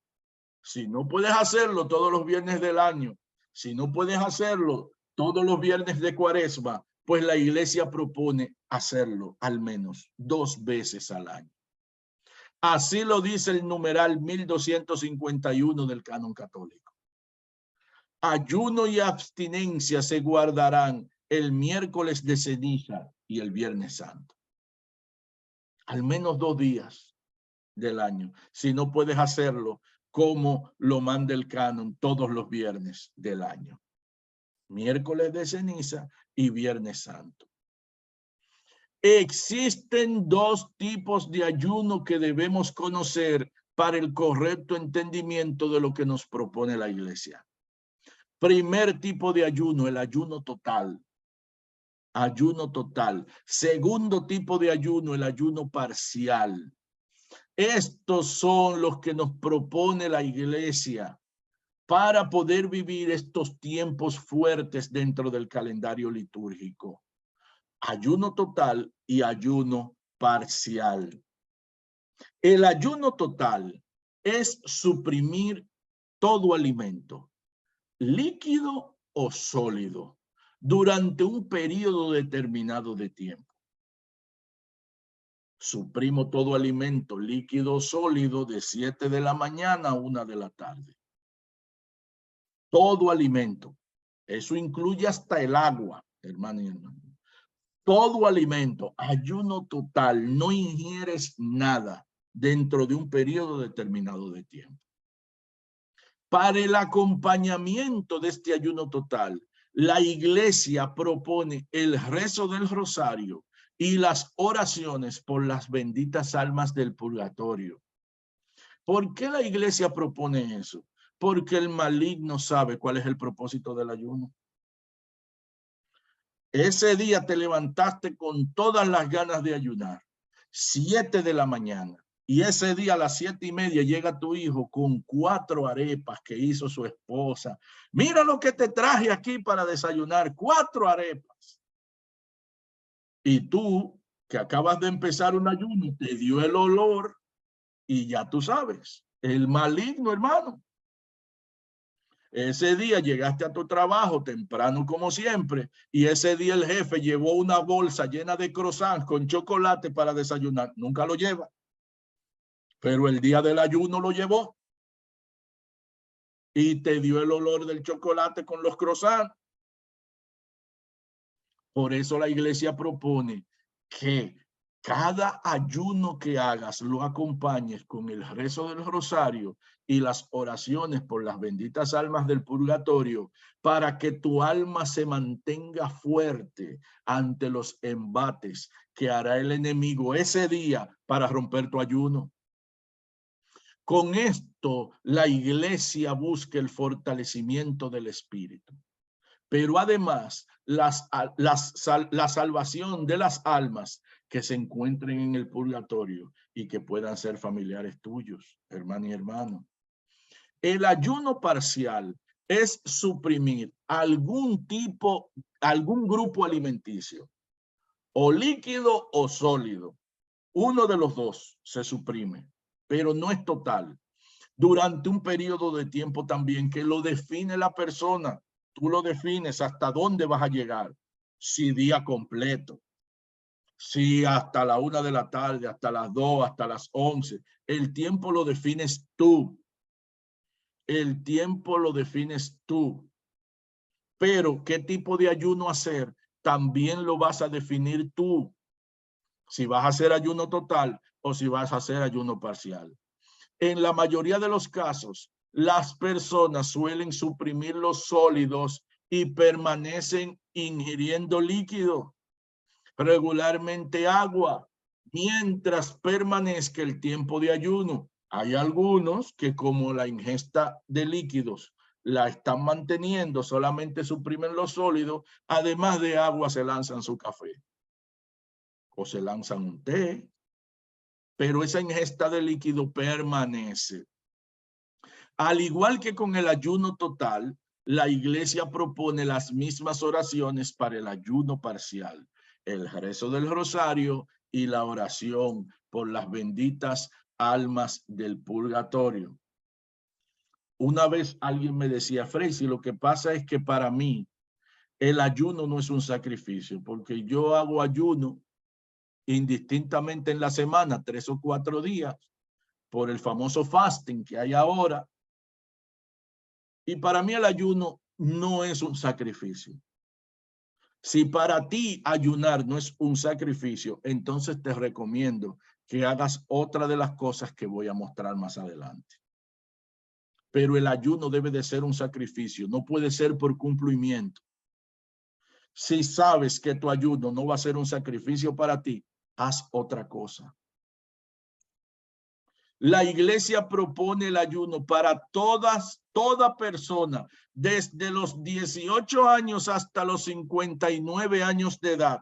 Si no puedes hacerlo todos los viernes del año, si no puedes hacerlo todos los viernes de cuaresma, pues la iglesia propone hacerlo al menos 2 veces al año. Así lo dice el numeral 1251 del canon católico. Ayuno y abstinencia se guardarán el miércoles de ceniza y el viernes santo. Al menos 2 días del año. Si no puedes hacerlo como lo manda el canon todos los viernes del año. Miércoles de ceniza y viernes santo. Existen 2 tipos de ayuno que debemos conocer para el correcto entendimiento de lo que nos propone la iglesia. Primer tipo de ayuno, el ayuno total. Ayuno total. Segundo tipo de ayuno, el ayuno parcial. Estos son los que nos propone la iglesia para poder vivir estos tiempos fuertes dentro del calendario litúrgico. Ayuno total y ayuno parcial. El ayuno total es suprimir todo alimento, líquido o sólido, durante un periodo determinado de tiempo. Suprimo todo alimento, líquido o sólido, de 7 de la mañana a 1 de la tarde. Todo alimento. Eso incluye hasta el agua, hermano y hermano. Todo alimento, ayuno total, no ingieres nada dentro de un periodo determinado de tiempo. Para el acompañamiento de este ayuno total, la iglesia propone el rezo del rosario y las oraciones por las benditas almas del purgatorio. ¿Por qué la iglesia propone eso? Porque el maligno sabe cuál es el propósito del ayuno. Ese día te levantaste con todas las ganas de ayunar. 7 de la mañana. Y ese día a las 7:30 llega tu hijo con 4 arepas que hizo su esposa. Mira lo que te traje aquí para desayunar. 4 arepas. Y tú, que acabas de empezar un ayuno, te dio el olor y ya tú sabes, el maligno, hermano. Ese día llegaste a tu trabajo temprano como siempre y ese día el jefe llevó una bolsa llena de croissants con chocolate para desayunar. Nunca lo lleva, pero el día del ayuno lo llevó y te dio el olor del chocolate con los croissants. Por eso la iglesia propone que cada ayuno que hagas lo acompañes con el rezo del rosario y las oraciones por las benditas almas del purgatorio para que tu alma se mantenga fuerte ante los embates que hará el enemigo ese día para romper tu ayuno. Con esto, la iglesia busca el fortalecimiento del espíritu. Pero además la salvación de las almas que se encuentren en el purgatorio y que puedan ser familiares tuyos, hermano y hermano. El ayuno parcial es suprimir algún grupo alimenticio, o líquido o sólido. Uno de los dos se suprime, pero no es total. Durante un periodo de tiempo también que lo define la persona. Tú lo defines hasta dónde vas a llegar. Si día completo, si hasta la 1 de la tarde, hasta las 2, hasta las 11. El tiempo lo defines tú. El tiempo lo defines tú. Pero qué tipo de ayuno hacer, también lo vas a definir tú. Si vas a hacer ayuno total o si vas a hacer ayuno parcial. En la mayoría de los casos, las personas suelen suprimir los sólidos y permanecen ingiriendo líquido, regularmente agua, mientras permanezca el tiempo de ayuno. Hay algunos que, como la ingesta de líquidos la están manteniendo, solamente suprimen los sólidos, además de agua se lanzan su café o se lanzan un té, pero esa ingesta de líquido permanece. Al igual que con el ayuno total, la iglesia propone las mismas oraciones para el ayuno parcial, el rezo del rosario y la oración por las benditas almas del purgatorio. Una vez alguien me decía, Freisy, lo que pasa es que para mí el ayuno no es un sacrificio, porque yo hago ayuno indistintamente en la semana, 3 o 4 días, por el famoso fasting que hay ahora. Y para mí el ayuno no es un sacrificio. Si para ti ayunar no es un sacrificio, entonces te recomiendo que hagas otra de las cosas que voy a mostrar más adelante. Pero el ayuno debe de ser un sacrificio, no puede ser por cumplimiento. Si sabes que tu ayuno no va a ser un sacrificio para ti, haz otra cosa. La iglesia propone el ayuno para toda persona, desde los 18 años hasta los 59 años de edad.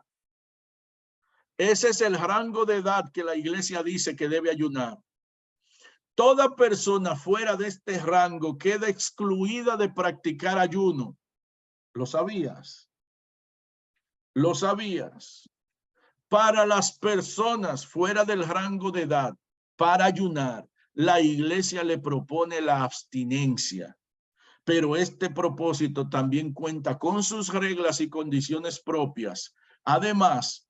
Ese es el rango de edad que la iglesia dice que debe ayunar. Toda persona fuera de este rango queda excluida de practicar ayuno. ¿Lo sabías? ¿Lo sabías? Para las personas fuera del rango de edad, para ayunar, la iglesia le propone la abstinencia, pero este propósito también cuenta con sus reglas y condiciones propias, además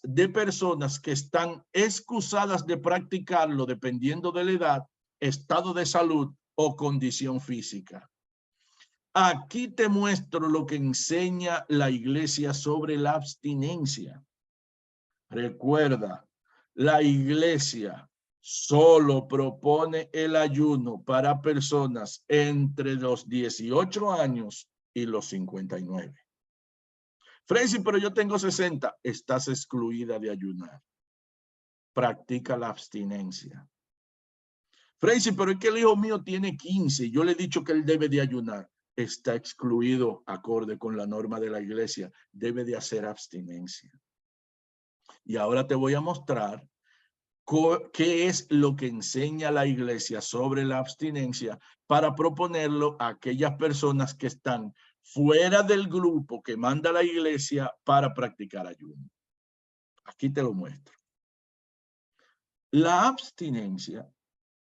de personas que están excusadas de practicarlo dependiendo de la edad, estado de salud o condición física. Aquí te muestro lo que enseña la iglesia sobre la abstinencia. Recuerda, la iglesia solo propone el ayuno para personas entre los 18 años y los 59. Freisy, pero yo tengo 60. Estás excluida de ayunar. Practica la abstinencia. Freisy, pero es que el hijo mío tiene 15. Yo le he dicho que él debe de ayunar. está excluido acorde con la norma de la iglesia, debe de hacer abstinencia. Y ahora te voy a mostrar qué es lo que enseña la iglesia sobre la abstinencia para proponerlo a aquellas personas que están fuera del grupo que manda la iglesia para practicar ayuno. Aquí te lo muestro. La abstinencia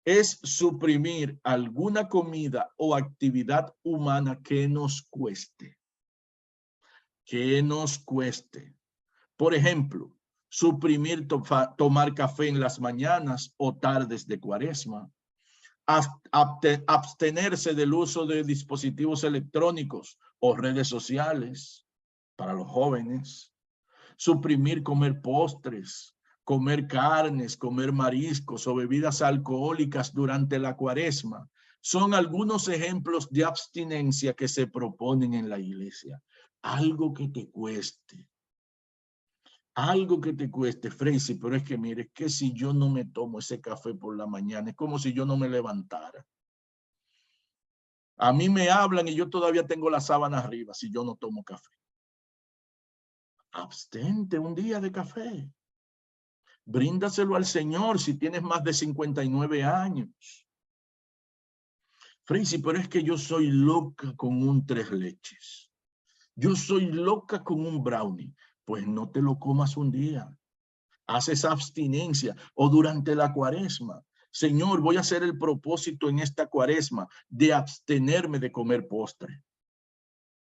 es suprimir alguna comida o actividad humana que nos cueste. Que nos cueste. Por ejemplo, suprimir tomar café en las mañanas o tardes de Cuaresma. Abstenerse del uso de dispositivos electrónicos o redes sociales para los jóvenes. Suprimir comer postres, comer carnes, comer mariscos o bebidas alcohólicas durante la Cuaresma. Son algunos ejemplos de abstinencia que se proponen en la iglesia. Algo que te cueste. Algo que te cueste, Freisy, pero es que mire, que si yo no me tomo ese café por la mañana, es como si yo no me levantara. A mí me hablan y yo todavía tengo la sábana arriba si yo no tomo café. Abstente un día de café. Bríndaselo al Señor si tienes más de 59 años. Freisy, pero es que yo soy loca con un 3 leches. Yo soy loca con un brownie. Pues no te lo comas un día. Haces abstinencia o durante la Cuaresma. Señor, voy a hacer el propósito en esta Cuaresma de abstenerme de comer postre.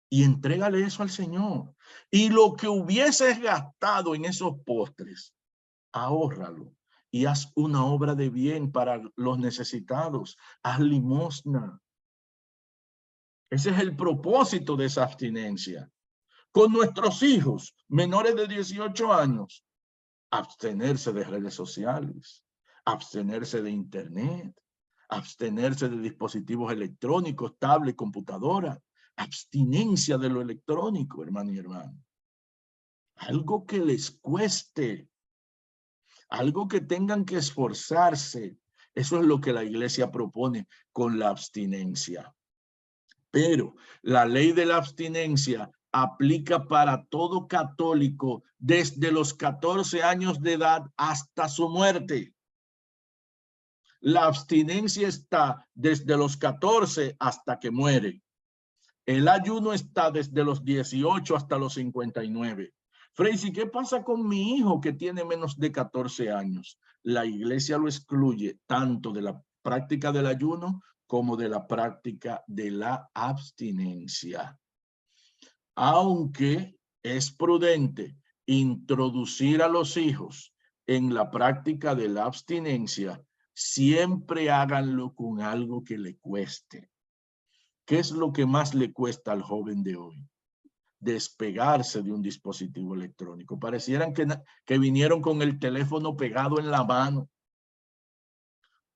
Y entrégale eso al Señor. Y lo que hubieses gastado en esos postres, ahórralo y haz una obra de bien para los necesitados. Haz limosna. Ese es el propósito de esa abstinencia. Con nuestros hijos menores de 18 años, abstenerse de redes sociales, abstenerse de internet, abstenerse de dispositivos electrónicos, tablet, computadora, abstinencia de lo electrónico, hermano y hermano. Algo que les cueste, algo que tengan que esforzarse. Eso es lo que la iglesia propone con la abstinencia. Pero la ley de la abstinencia aplica para todo católico desde los 14 años de edad hasta su muerte. La abstinencia está desde los 14 hasta que muere. El ayuno está desde los 18 hasta los 59. Freisy, ¿qué pasa con mi hijo que tiene menos de 14 años? La iglesia lo excluye tanto de la práctica del ayuno como de la práctica de la abstinencia. Aunque es prudente introducir a los hijos en la práctica de la abstinencia, siempre háganlo con algo que le cueste. ¿Qué es lo que más le cuesta al joven de hoy? Despegarse de un dispositivo electrónico. Parecieran que vinieron con el teléfono pegado en la mano.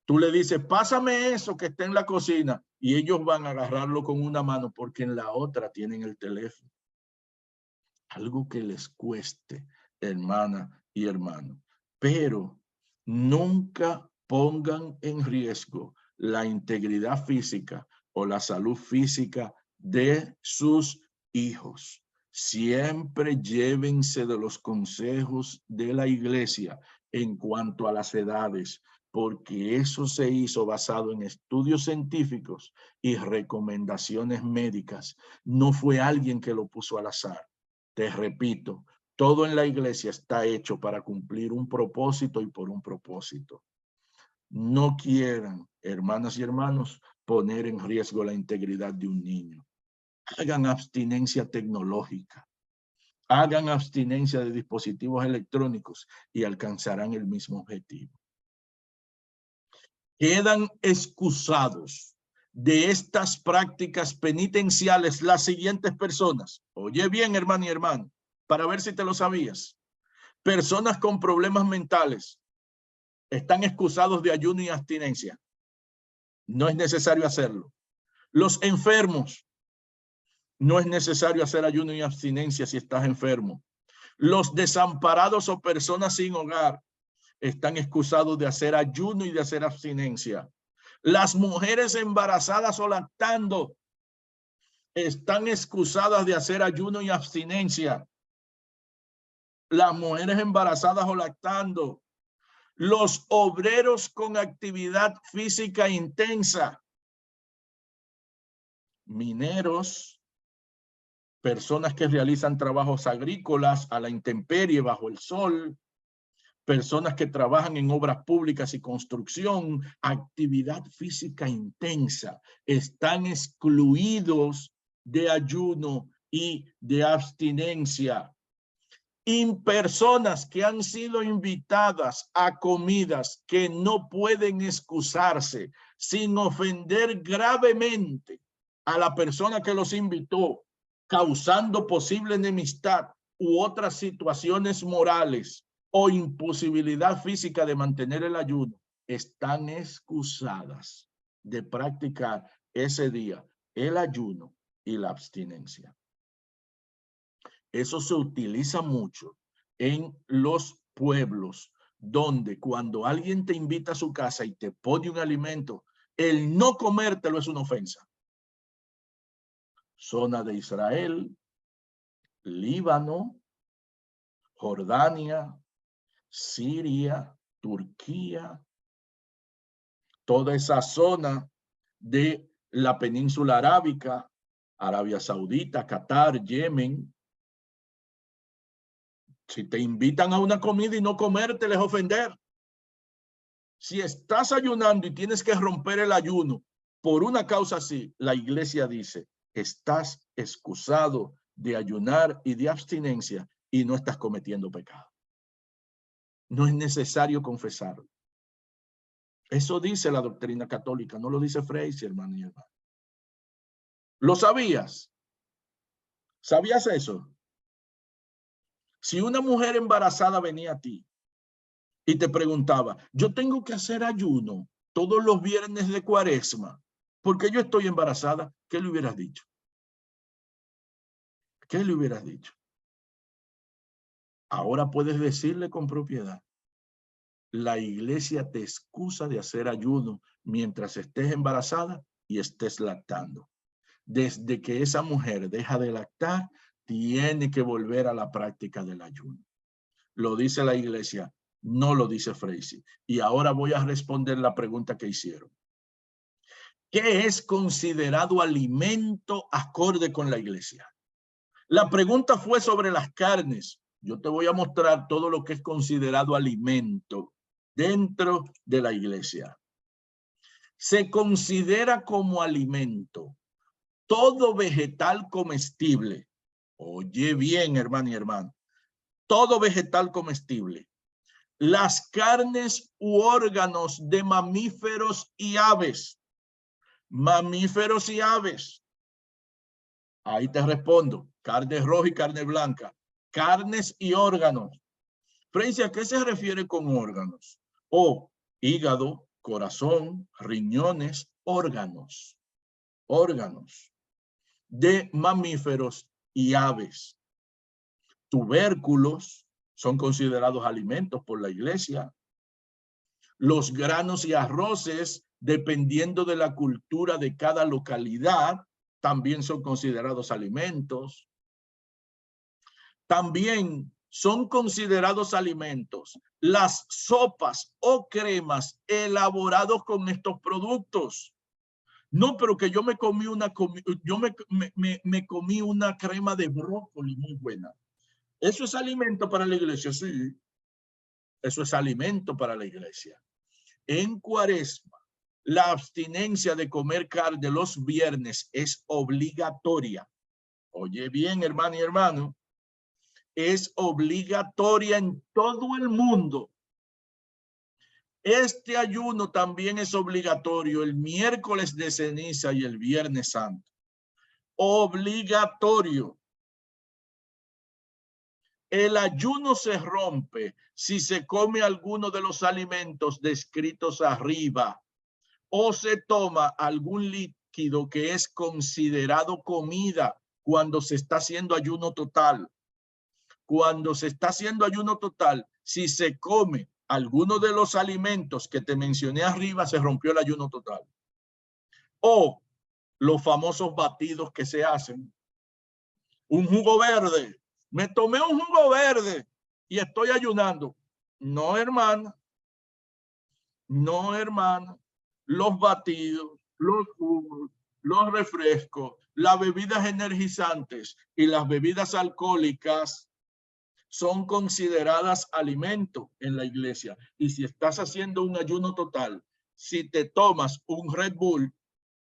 Tú le dices, pásame eso que está en la cocina, y ellos van a agarrarlo con una mano porque en la otra tienen el teléfono. Algo que les cueste, hermana y hermano. Pero nunca pongan en riesgo la integridad física o la salud física de sus hijos. Siempre llévense de los consejos de la iglesia en cuanto a las edades, porque eso se hizo basado en estudios científicos y recomendaciones médicas. No fue alguien que lo puso al azar. Te repito, todo en la iglesia está hecho para cumplir un propósito y por un propósito. No quieran, hermanas y hermanos, poner en riesgo la integridad de un niño. Hagan abstinencia tecnológica. Hagan abstinencia de dispositivos electrónicos y alcanzarán el mismo objetivo. Quedan excusados de estas prácticas penitenciales las siguientes personas. Oye bien, hermano y hermano, para ver si te lo sabías. Personas con problemas mentales están excusados de ayuno y abstinencia. No es necesario hacerlo. Los enfermos, no es necesario hacer ayuno y abstinencia si estás enfermo. Los desamparados o personas sin hogar están excusados de hacer ayuno y de hacer abstinencia. Las mujeres embarazadas o lactando están excusadas de hacer ayuno y abstinencia. Las mujeres embarazadas o lactando, los obreros con actividad física intensa, mineros, personas que realizan trabajos agrícolas a la intemperie bajo el sol, personas que trabajan en obras públicas y construcción, actividad física intensa, están excluidos de ayuno y de abstinencia. Personas que han sido invitadas a comidas que no pueden excusarse sin ofender gravemente a la persona que los invitó, causando posible enemistad u otras situaciones morales o imposibilidad física de mantener el ayuno, están excusadas de practicar ese día el ayuno y la abstinencia. Eso se utiliza mucho en los pueblos donde cuando alguien te invita a su casa y te pone un alimento, el no comértelo es una ofensa. Zona de Israel, Líbano, Jordania, Siria, Turquía, toda esa zona de la península arábica, Arabia Saudita, Qatar, Yemen. Si te invitan a una comida y no comértela es ofender. Si estás ayunando y tienes que romper el ayuno por una causa así, la iglesia dice, estás excusado de ayunar y de abstinencia y no estás cometiendo pecado. No es necesario confesarlo. Eso dice la doctrina católica, no lo dice Fraser, hermano y hermano. ¿Lo sabías? ¿Sabías eso? Si una mujer embarazada venía a ti y te preguntaba, yo tengo que hacer ayuno todos los viernes de Cuaresma porque yo estoy embarazada, ¿qué le hubieras dicho? ¿Qué le hubieras dicho? Ahora puedes decirle con propiedad, la iglesia te excusa de hacer ayuno mientras estés embarazada y estés lactando. Desde que esa mujer deja de lactar, tiene que volver a la práctica del ayuno. Lo dice la iglesia, no lo dice Fraser. Y ahora voy a responder la pregunta que hicieron. ¿Qué es considerado alimento acorde con la iglesia? La pregunta fue sobre las carnes. Yo te voy a mostrar todo lo que es considerado alimento dentro de la iglesia. Se considera como alimento todo vegetal comestible. Oye bien, hermano y hermano. Todo vegetal comestible. Las carnes u órganos de mamíferos y aves. Mamíferos y aves. Ahí te respondo. Carne roja y carne blanca. Carnes y órganos. Francia, ¿a qué se refiere con órganos? Hígado, corazón, riñones, órganos. Órganos de mamíferos y aves. Tubérculos son considerados alimentos por la iglesia. Los granos y arroces, dependiendo de la cultura de cada localidad, también son considerados alimentos. También son considerados alimentos las sopas o cremas elaborados con estos productos. No, pero que yo me comí una crema de brócoli muy buena. ¿Eso es alimento para la iglesia? Sí, eso es alimento para la iglesia. En Cuaresma, la abstinencia de comer carne los viernes es obligatoria. Oye bien, hermano y hermano, es obligatoria en todo el mundo. Este ayuno también es obligatorio el miércoles de ceniza y el viernes santo. Obligatorio. El ayuno se rompe si se come alguno de los alimentos descritos arriba o se toma algún líquido que es considerado comida cuando se está haciendo ayuno total. Cuando se está haciendo ayuno total, si se come alguno de los alimentos que te mencioné arriba, se rompió el ayuno total. O los famosos batidos que se hacen. Un jugo verde. Me tomé un jugo verde y estoy ayunando. No, hermana. No, hermana. Los batidos, los jugos, los refrescos, las bebidas energizantes y las bebidas alcohólicas son consideradas alimento en la iglesia. Y si estás haciendo un ayuno total, si te tomas un Red Bull,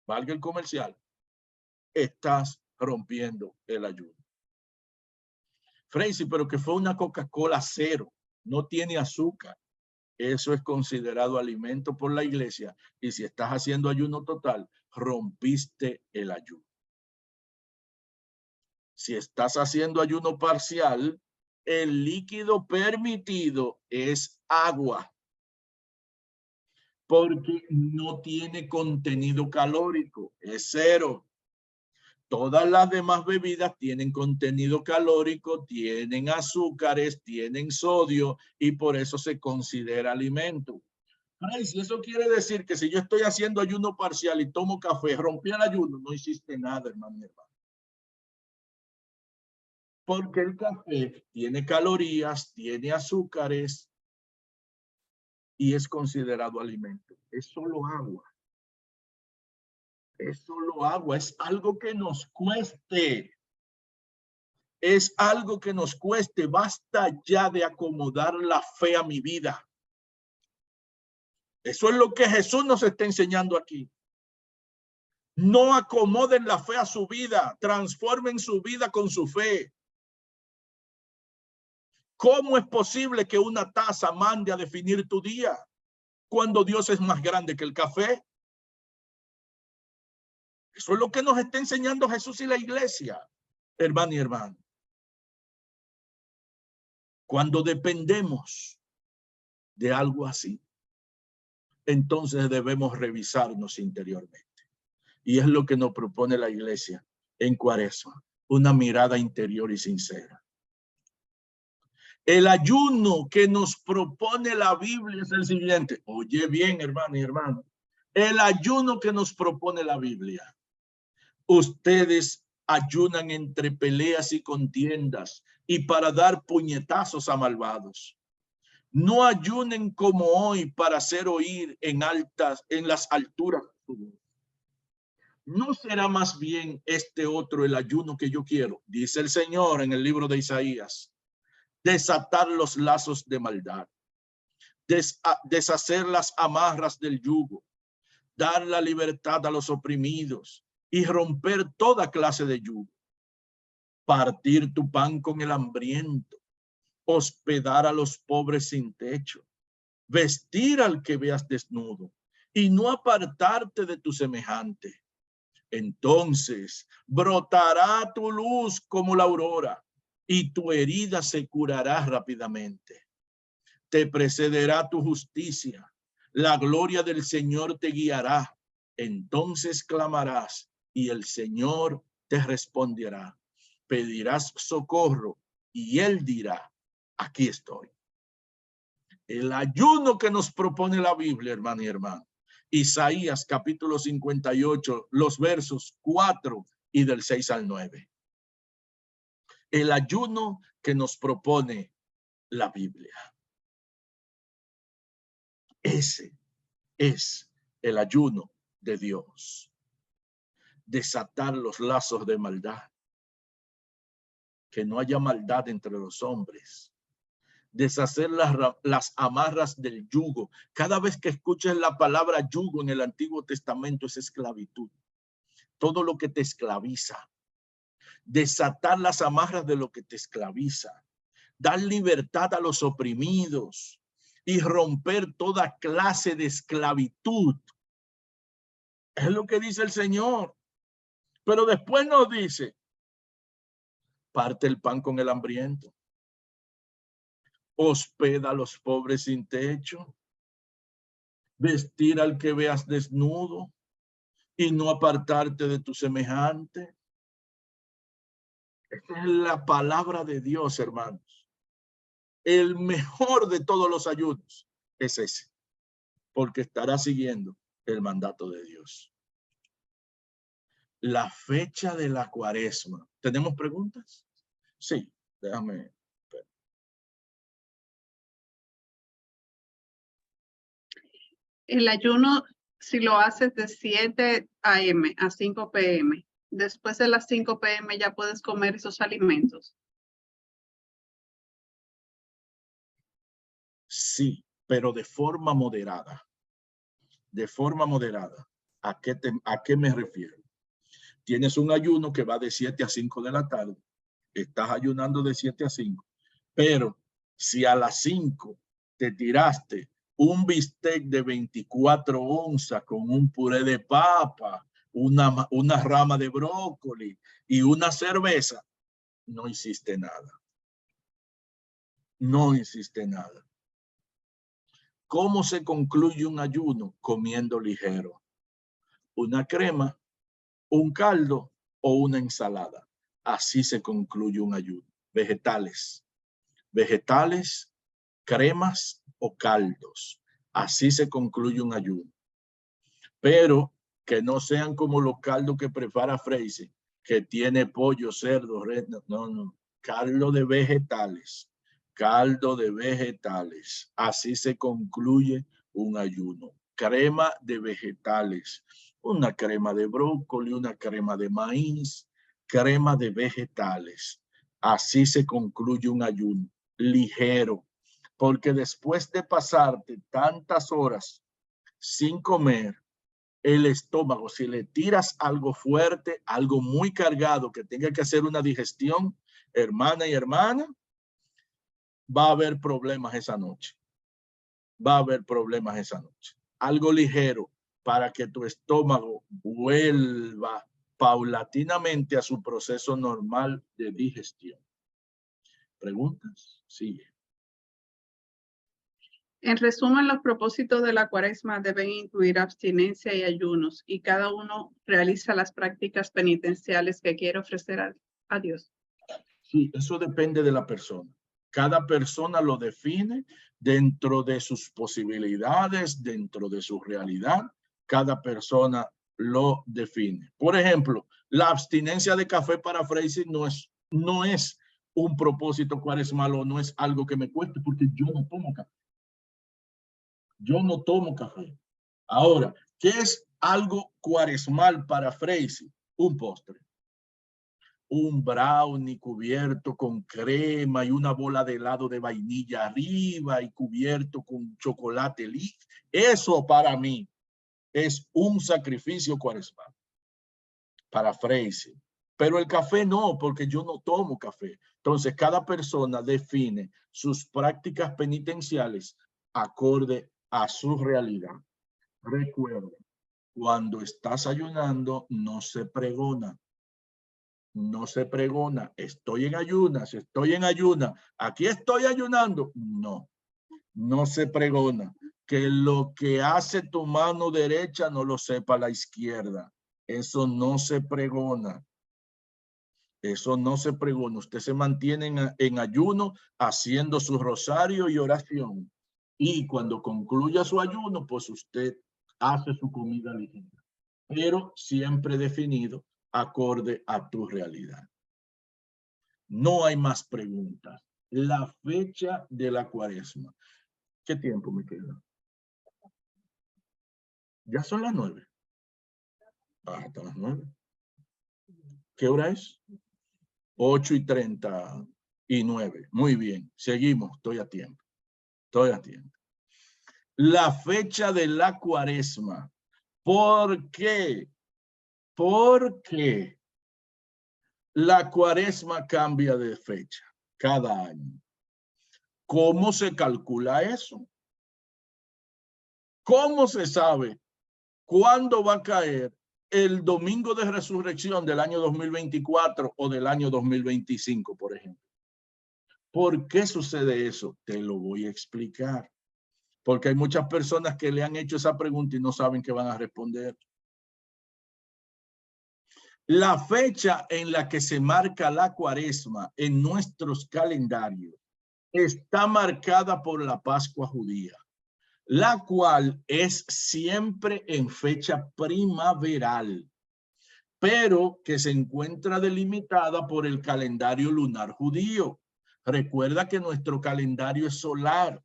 valga el comercial, estás rompiendo el ayuno. Freisy, pero que fue una Coca-Cola cero, no tiene azúcar. Eso es considerado alimento por la iglesia. Y si estás haciendo ayuno total, rompiste el ayuno. Si estás haciendo ayuno parcial, el líquido permitido es agua, porque no tiene contenido calórico, es cero. Todas las demás bebidas tienen contenido calórico, tienen azúcares, tienen sodio y por eso se considera alimento. Ay, si eso quiere decir que si yo estoy haciendo ayuno parcial y tomo café, rompí el ayuno, no hiciste nada, hermano. Porque el café tiene calorías, tiene azúcares y es considerado alimento. Es solo agua. Es solo agua, es algo que nos cueste. Es algo que nos cueste. Basta ya de acomodar la fe a mi vida. Eso es lo que Jesús nos está enseñando aquí. No acomoden la fe a su vida. Transformen su vida con su fe. ¿Cómo es posible que una taza mande a definir tu día cuando Dios es más grande que el café? Eso es lo que nos está enseñando Jesús y la iglesia, hermano y hermano. Cuando dependemos de algo así, entonces debemos revisarnos interiormente. Y es lo que nos propone la iglesia en Cuaresma, una mirada interior y sincera. El ayuno que nos propone la Biblia es el siguiente. Oye bien, hermano y hermano. El ayuno que nos propone la Biblia. Ustedes ayunan entre peleas y contiendas y para dar puñetazos a malvados. No ayunen como hoy para hacer oír en las alturas. ¿No será más bien este otro el ayuno que yo quiero? Dice el Señor en el libro de Isaías. Desatar los lazos de maldad, deshacer las amarras del yugo, dar la libertad a los oprimidos y romper toda clase de yugo, partir tu pan con el hambriento, hospedar a los pobres sin techo, vestir al que veas desnudo y no apartarte de tu semejante. Entonces brotará tu luz como la aurora y tu herida se curará rápidamente. Te precederá tu justicia, la gloria del Señor te guiará. Entonces clamarás y el Señor te responderá. Pedirás socorro y Él dirá, aquí estoy. El ayuno que nos propone la Biblia, hermano y hermano. Isaías capítulo 58, los versos 4 y del 6 al 9. El ayuno que nos propone la Biblia. Ese es el ayuno de Dios. Desatar los lazos de maldad. Que no haya maldad entre los hombres. Deshacer las amarras del yugo. Cada vez que escuches la palabra yugo en el Antiguo Testamento es esclavitud. Todo lo que te esclaviza. Desatar las amarras de lo que te esclaviza. Dar libertad a los oprimidos y romper toda clase de esclavitud. Es lo que dice el Señor. Pero después nos dice, parte el pan con el hambriento. Hospeda a los pobres sin techo. Vestir al que veas desnudo y no apartarte de tu semejante. Esta es la palabra de Dios, hermanos. El mejor de todos los ayunos es ese, porque estará siguiendo el mandato de Dios. La fecha de la cuaresma. ¿Tenemos preguntas? Sí, déjame. El ayuno, si lo haces de 7 a.m. a 5 p.m., después de las 5 p.m. ya puedes comer esos alimentos. Sí, pero de forma moderada. De forma moderada. ¿A qué me refiero? Tienes un ayuno que va de 7 a 5 de la tarde. Estás ayunando de 7 a 5. Pero si a las 5 te tiraste un bistec de 24 onzas con un puré de papa, una rama de brócoli y una cerveza, no hiciste nada. No hiciste nada. ¿Cómo se concluye un ayuno? Comiendo ligero. Una crema, un caldo o una ensalada. Así se concluye un ayuno. Vegetales, cremas o caldos. Así se concluye un ayuno. Pero que no sean como los caldos que prepara Freise, que tiene pollo, cerdo, res. No. Caldo de vegetales. Caldo de vegetales. Así se concluye un ayuno. Crema de vegetales. Una crema de brócoli, una crema de maíz, crema de vegetales. Así se concluye un ayuno. Ligero. Porque después de pasarte tantas horas sin comer, el estómago, si le tiras algo fuerte, algo muy cargado que tenga que hacer una digestión, hermana y hermana, va a haber problemas esa noche. Va a haber problemas esa noche. Algo ligero para que tu estómago vuelva paulatinamente a su proceso normal de digestión. ¿Preguntas? Sigue. En resumen, los propósitos de la cuaresma deben incluir abstinencia y ayunos, y cada uno realiza las prácticas penitenciales que quiere ofrecer a Dios. Sí, eso depende de la persona. Cada persona lo define dentro de sus posibilidades, dentro de su realidad. Cada persona lo define. Por ejemplo, la abstinencia de café para Freise no es un propósito cuaresmal o no es algo que me cueste porque yo no tomo café. Yo no tomo café. Ahora, ¿qué es algo cuaresmal para Freise? Un postre. Un brownie cubierto con crema y una bola de helado de vainilla arriba y cubierto con chocolate líquido. Eso para mí es un sacrificio cuaresmal para Freise. Pero el café no, porque yo no tomo café. Entonces, cada persona define sus prácticas penitenciales acorde a su realidad. Recuerda, cuando estás ayunando, no se pregona. No se pregona, estoy en ayunas, aquí estoy ayunando. No, no se pregona. Que lo que hace tu mano derecha no lo sepa la izquierda. Eso no se pregona. Eso no se pregona. Usted se mantiene en ayuno haciendo su rosario y oración. Y cuando concluya su ayuno, pues usted hace su comida ligera. Pero siempre definido acorde a tu realidad. No hay más preguntas. La fecha de la cuaresma. ¿Qué tiempo me queda? Ya son las 9. Hasta las 9. ¿Qué hora es? 8:39. Muy bien. Seguimos. Estoy a tiempo. La fecha de la cuaresma. ¿Por qué? Porque la cuaresma cambia de fecha cada año. ¿Cómo se calcula eso? ¿Cómo se sabe cuándo va a caer el domingo de resurrección del año 2024 o del año 2025, por ejemplo? ¿Por qué sucede eso? Te lo voy a explicar. Porque hay muchas personas que le han hecho esa pregunta y no saben qué van a responder. La fecha en la que se marca la cuaresma en nuestros calendarios está marcada por la Pascua judía, la cual es siempre en fecha primaveral. pero que se encuentra delimitada por el calendario lunar judío. Recuerda que nuestro calendario es solar.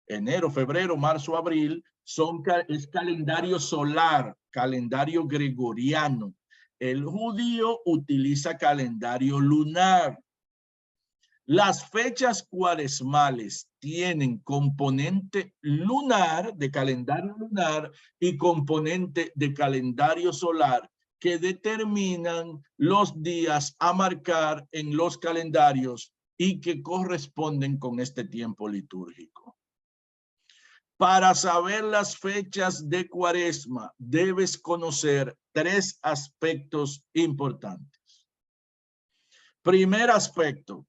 Enero, febrero, marzo, abril es calendario solar, calendario gregoriano. El judío utiliza calendario lunar. Las fechas cuaresmales tienen componente lunar, de calendario lunar, y componente de calendario solar, que determinan los días a marcar en los calendarios y que corresponden con este tiempo litúrgico. Para saber las fechas de Cuaresma, debes conocer 3 aspectos importantes. Primer aspecto,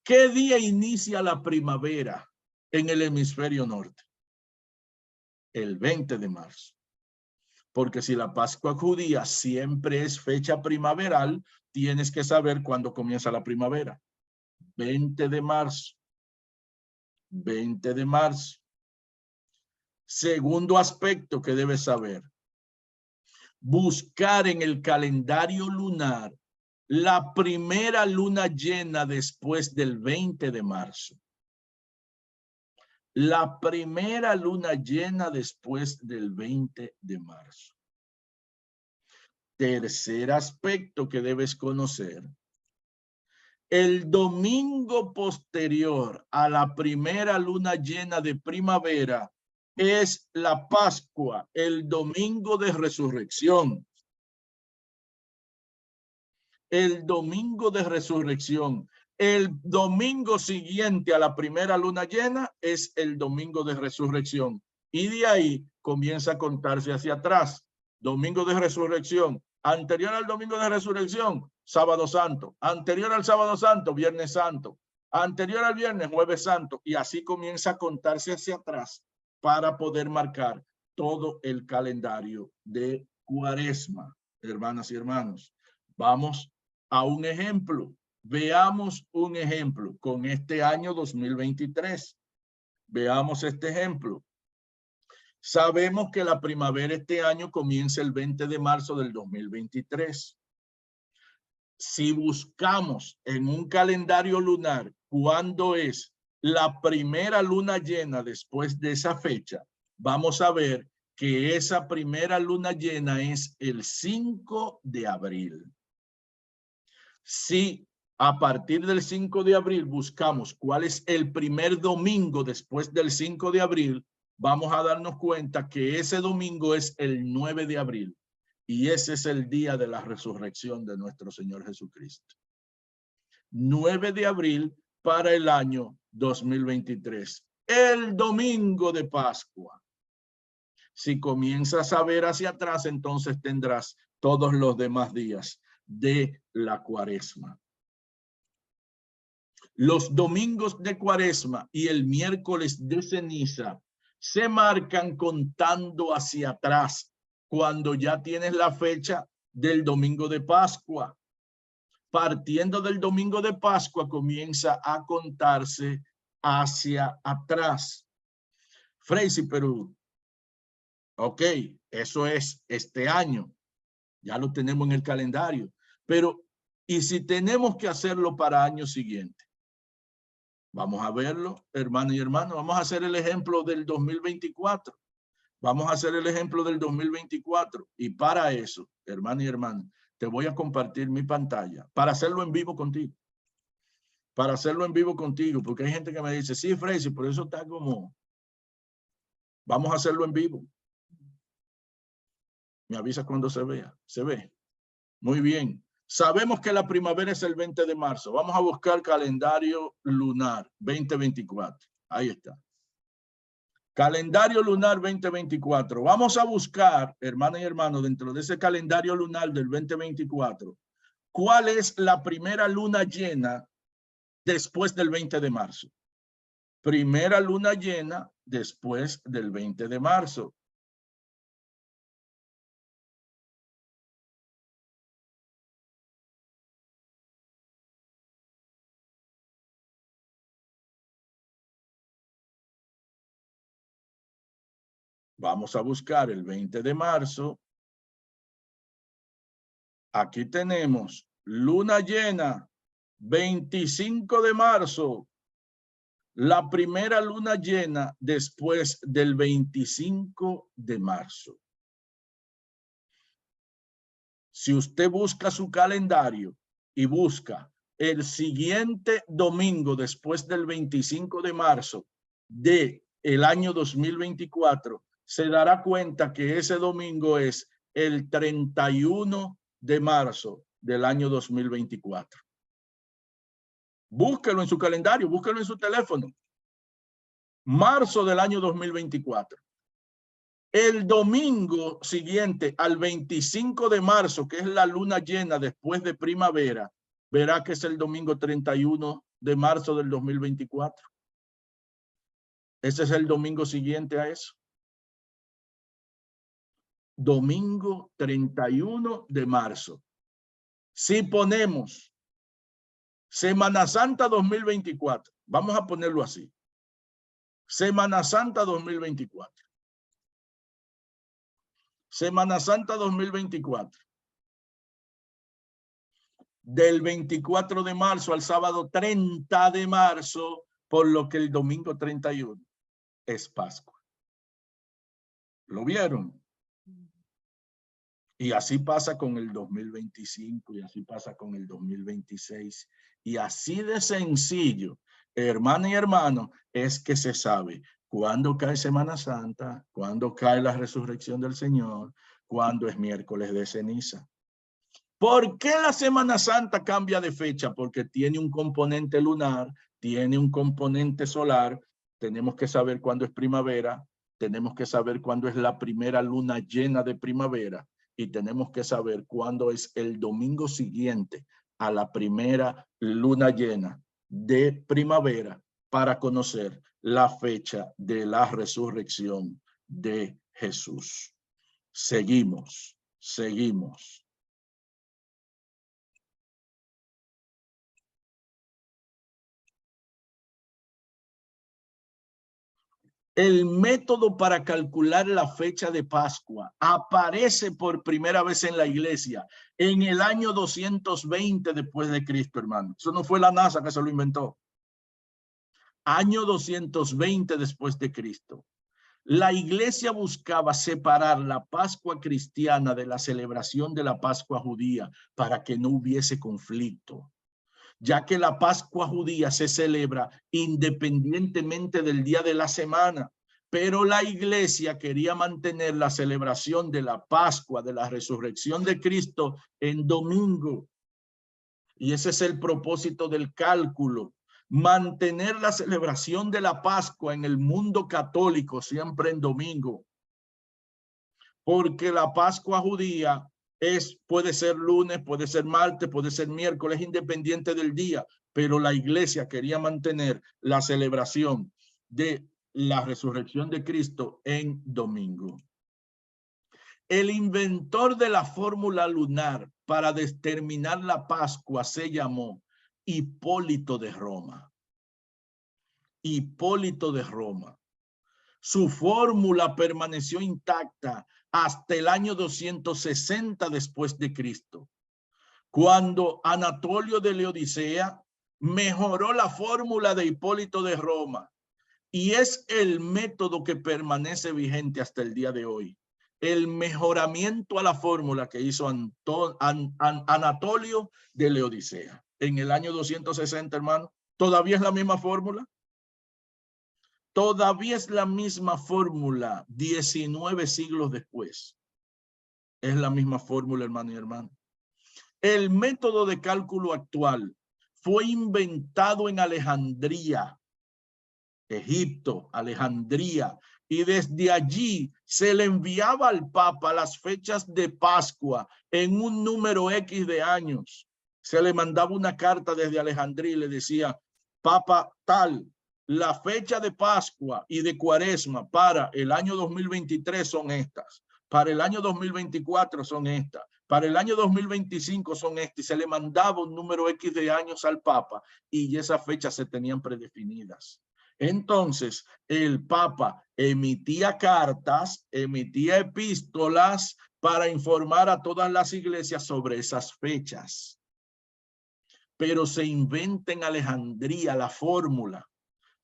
¿qué día inicia la primavera en el hemisferio norte? El 20 de marzo. Porque si la Pascua judía siempre es fecha primaveral, tienes que saber cuándo comienza la primavera. 20 de marzo. 20 de marzo. Segundo aspecto que debes saber. Buscar en el calendario lunar la primera luna llena después del 20 de marzo. La primera luna llena después del 20 de marzo. Tercer aspecto que debes conocer. El domingo posterior a la primera luna llena de primavera es la Pascua, el domingo de resurrección. El domingo de resurrección. El domingo siguiente a la primera luna llena es el domingo de resurrección. Y de ahí comienza a contarse hacia atrás. Domingo de resurrección. Anterior al domingo de resurrección, sábado santo. Anterior al sábado santo, viernes santo. Anterior al viernes, jueves santo. Y así comienza a contarse hacia atrás para poder marcar todo el calendario de Cuaresma. Hermanas y hermanos, vamos a un ejemplo. Veamos un ejemplo con este año 2023. Veamos este ejemplo. Sabemos que la primavera este año comienza el 20 de marzo del 2023. Si buscamos en un calendario lunar cuándo es la primera luna llena después de esa fecha, vamos a ver que esa primera luna llena es el 5 de abril. Si a partir del 5 de abril buscamos cuál es el primer domingo después del 5 de abril, vamos a darnos cuenta que ese domingo es el 9 de abril. Y ese es el día de la resurrección de nuestro Señor Jesucristo. 9 de abril para el año 2023. El domingo de Pascua. Si comienzas a ver hacia atrás, entonces tendrás todos los demás días de la Cuaresma. Los domingos de Cuaresma y el miércoles de ceniza se marcan contando hacia atrás cuando ya tienes la fecha del domingo de Pascua. Partiendo del domingo de Pascua comienza a contarse hacia atrás. Freisy, pero ok, eso es este año. Ya lo tenemos en el calendario. Pero, ¿y si tenemos que hacerlo para año siguiente? Vamos a verlo, hermano y hermano. Vamos a hacer el ejemplo del 2024. Vamos a hacer el ejemplo del 2024. Y para eso, hermano y hermano, te voy a compartir mi pantalla para hacerlo en vivo contigo. Para hacerlo en vivo contigo, porque hay gente que me dice, sí, Freisy, por eso está como, vamos a hacerlo en vivo. Me avisa cuando se vea. Se ve. Muy bien. Sabemos que la primavera es el 20 de marzo. Vamos a buscar calendario lunar 2024. Ahí está. Calendario lunar 2024. Vamos a buscar, hermanas y hermanos, dentro de ese calendario lunar del 2024, ¿cuál es la primera luna llena después del 20 de marzo? Primera luna llena después del 20 de marzo. Vamos a buscar el 20 de marzo. Aquí tenemos luna llena, 25 de marzo, la primera luna llena después del 25 de marzo. Si usted busca su calendario y busca el siguiente domingo después del 25 de marzo del año 2024, se dará cuenta que ese domingo es el 31 de marzo del año 2024. Búsquelo en su calendario, búsquelo en su teléfono. Marzo del año 2024. El domingo siguiente al 25 de marzo, que es la luna llena después de primavera, verá que es el domingo 31 de marzo del 2024. Ese es el domingo siguiente a eso. Domingo 31 de marzo. Si ponemos Semana Santa 2024, vamos a ponerlo así. Semana Santa 2024. Semana Santa 2024. Del 24 de marzo al sábado 30 de marzo, por lo que el domingo 31 es Pascua. ¿Lo vieron? Y así pasa con el 2025 y así pasa con el 2026. Y así de sencillo, hermana y hermano, es que se sabe cuándo cae Semana Santa, cuándo cae la resurrección del Señor, cuándo es miércoles de ceniza. ¿Por qué la Semana Santa cambia de fecha? Porque tiene un componente lunar, tiene un componente solar. Tenemos que saber cuándo es primavera, tenemos que saber cuándo es la primera luna llena de primavera y tenemos que saber cuándo es el domingo siguiente a la primera luna llena de primavera para conocer la fecha de la resurrección de Jesús. Seguimos. El método para calcular la fecha de Pascua aparece por primera vez en la iglesia en el año 220 después de Cristo, hermano. Eso no fue la NASA que se lo inventó. Año 220 después de Cristo. La iglesia buscaba separar la Pascua cristiana de la celebración de la Pascua judía para que no hubiese conflicto, ya que la Pascua judía se celebra independientemente del día de la semana, pero la iglesia quería mantener la celebración de la Pascua, de la resurrección de Cristo en domingo. Y ese es el propósito del cálculo, mantener la celebración de la Pascua en el mundo católico siempre en domingo, porque la Pascua judía puede ser lunes, puede ser martes, puede ser miércoles, independiente del día, pero la iglesia quería mantener la celebración de la resurrección de Cristo en domingo. El inventor de la fórmula lunar para determinar la Pascua se llamó Hipólito de Roma. Hipólito de Roma. Su fórmula permaneció intacta hasta el año 260 después de Cristo, cuando Anatolio de Laodicea mejoró la fórmula de Hipólito de Roma, y es el método que permanece vigente hasta el día de hoy. El mejoramiento a la fórmula que hizo Anatolio de Laodicea en el año 260, hermano, todavía es la misma fórmula. Todavía es la misma fórmula 19 siglos después. Es la misma fórmula, hermano y hermano. El método de cálculo actual fue inventado en Alejandría, Egipto, Alejandría, y desde allí se le enviaba al Papa las fechas de Pascua en un número X de años. Se le mandaba una carta desde Alejandría y le decía, Papa tal, la fecha de Pascua y de Cuaresma para el año 2023 son estas, para el año 2024 son estas, para el año 2025 son estas, y se le mandaba un número X de años al Papa y esas fechas se tenían predefinidas. Entonces, el Papa emitía cartas, emitía epístolas para informar a todas las iglesias sobre esas fechas. Pero se inventa en Alejandría la fórmula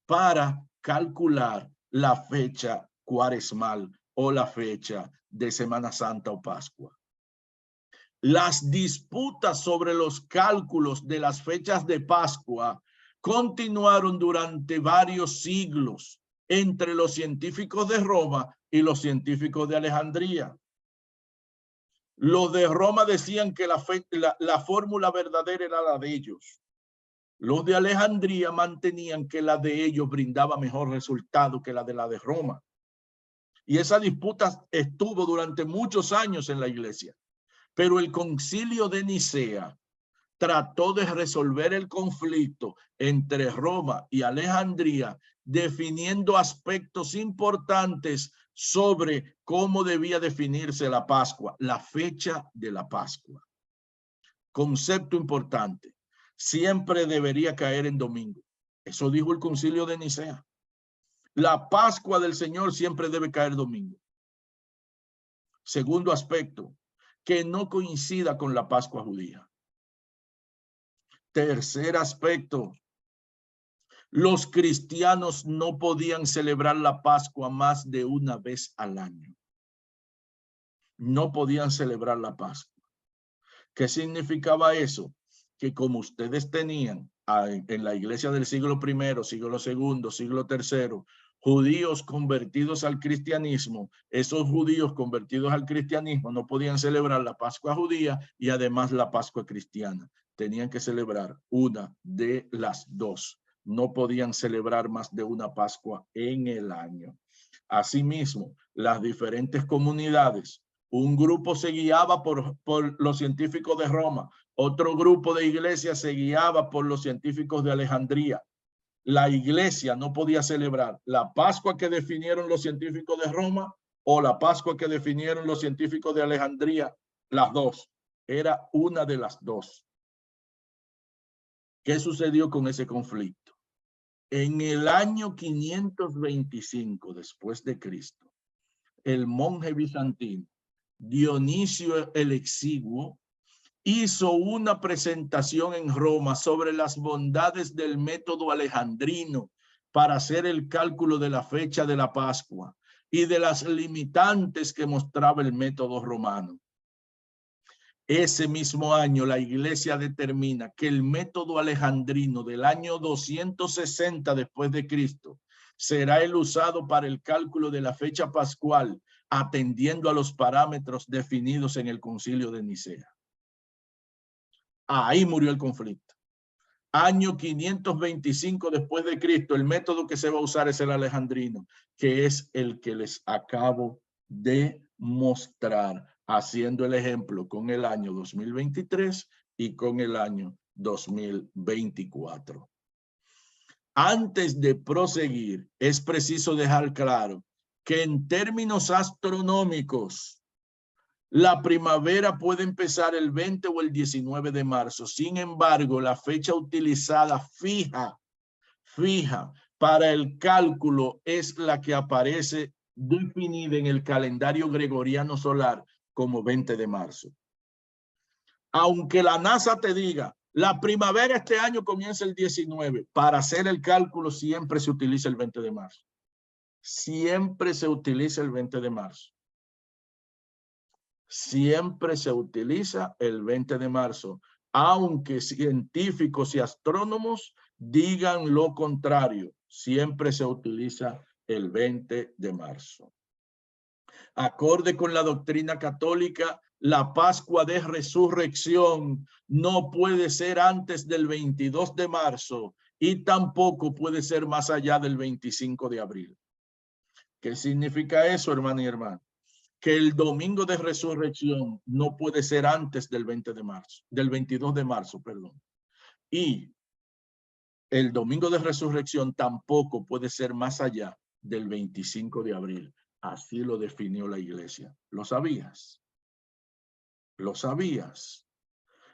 para calcular la fecha cuaresmal o la fecha de Semana Santa o Pascua. Las disputas sobre los cálculos de las fechas de Pascua continuaron durante varios siglos entre los científicos de Roma y los científicos de Alejandría. Los de Roma decían que la fórmula verdadera era la de ellos. Los de Alejandría mantenían que la de ellos brindaba mejor resultado que la de Roma. Y esa disputa estuvo durante muchos años en la iglesia. Pero el concilio de Nicea trató de resolver el conflicto entre Roma y Alejandría, definiendo aspectos importantes sobre cómo debía definirse la Pascua, la fecha de la Pascua. Concepto importante, siempre debería caer en domingo. Eso dijo el concilio de Nicea. La Pascua del Señor siempre debe caer domingo. Segundo aspecto, que no coincida con la Pascua judía. Tercer aspecto, los cristianos no podían celebrar la Pascua más de una vez al año. No podían celebrar la Pascua. ¿Qué significaba eso? Que como ustedes tenían en la iglesia del siglo I, siglo II, siglo III, judíos convertidos al cristianismo, esos judíos convertidos al cristianismo no podían celebrar la Pascua judía y además la Pascua cristiana. Tenían que celebrar una de las dos. No podían celebrar más de una Pascua en el año. Asimismo, las diferentes comunidades, un grupo se guiaba por los científicos de Roma, otro grupo de iglesias se guiaba por los científicos de Alejandría. La iglesia no podía celebrar la Pascua que definieron los científicos de Roma o la Pascua que definieron los científicos de Alejandría, las dos. Era una de las dos. ¿Qué sucedió con ese conflicto? En el año 525 después de Cristo, el monje bizantino Dionisio el Exiguo hizo una presentación en Roma sobre las bondades del método alejandrino para hacer el cálculo de la fecha de la Pascua y de las limitantes que mostraba el método romano. Ese mismo año la iglesia determina que el método alejandrino del año 260 después de Cristo será el usado para el cálculo de la fecha pascual, atendiendo a los parámetros definidos en el concilio de Nicea. Ahí murió el conflicto. Año 525 después de Cristo, el método que se va a usar es el alejandrino, que es el que les acabo de mostrar, haciendo el ejemplo con el año 2023 y con el año 2024. Antes de proseguir, es preciso dejar claro que en términos astronómicos, la primavera puede empezar el 20 o el 19 de marzo. Sin embargo, la fecha utilizada fija para el cálculo es la que aparece definida en el calendario gregoriano solar como 20 de marzo. Aunque la NASA te diga, la primavera este año comienza el 19, para hacer el cálculo siempre se utiliza el 20 de marzo. Siempre se utiliza el 20 de marzo. Siempre se utiliza el 20 de marzo, aunque científicos y astrónomos digan lo contrario, siempre se utiliza el 20 de marzo. Acorde con la doctrina católica, la Pascua de Resurrección no puede ser antes del 22 de marzo y tampoco puede ser más allá del 25 de abril. ¿Qué significa eso, hermano y hermano? Que el domingo de resurrección no puede ser antes del 20 de marzo, del 22 de marzo, perdón. Y el domingo de resurrección tampoco puede ser más allá del 25 de abril. Así lo definió la iglesia. ¿Lo sabías? ¿Lo sabías?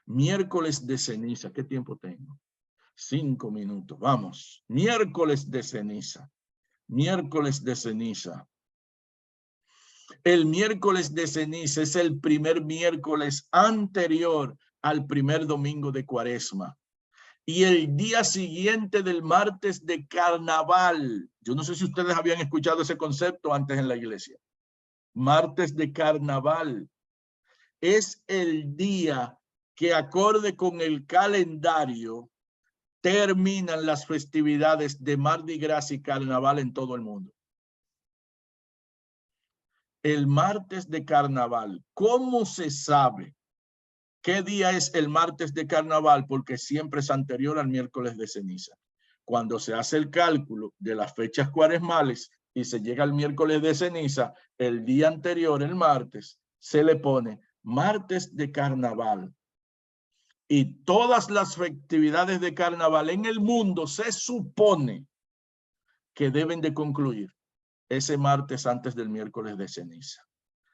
Miércoles de ceniza. ¿Qué tiempo tengo? 5 minutos. Vamos. Miércoles de ceniza. Miércoles de ceniza. El miércoles de ceniza es el primer miércoles anterior al primer domingo de Cuaresma. Y el día siguiente del martes de carnaval. Yo no sé si ustedes habían escuchado ese concepto antes en la iglesia. Martes de carnaval es el día que, acorde con el calendario, terminan las festividades de Mardi Gras y carnaval en todo el mundo. El martes de carnaval. ¿Cómo se sabe qué día es el martes de carnaval? Porque siempre es anterior al miércoles de ceniza. Cuando se hace el cálculo de las fechas cuaresmales y se llega al miércoles de ceniza, el día anterior, el martes, se le pone martes de carnaval. Y todas las festividades de carnaval en el mundo se supone que deben de concluir ese martes antes del miércoles de ceniza.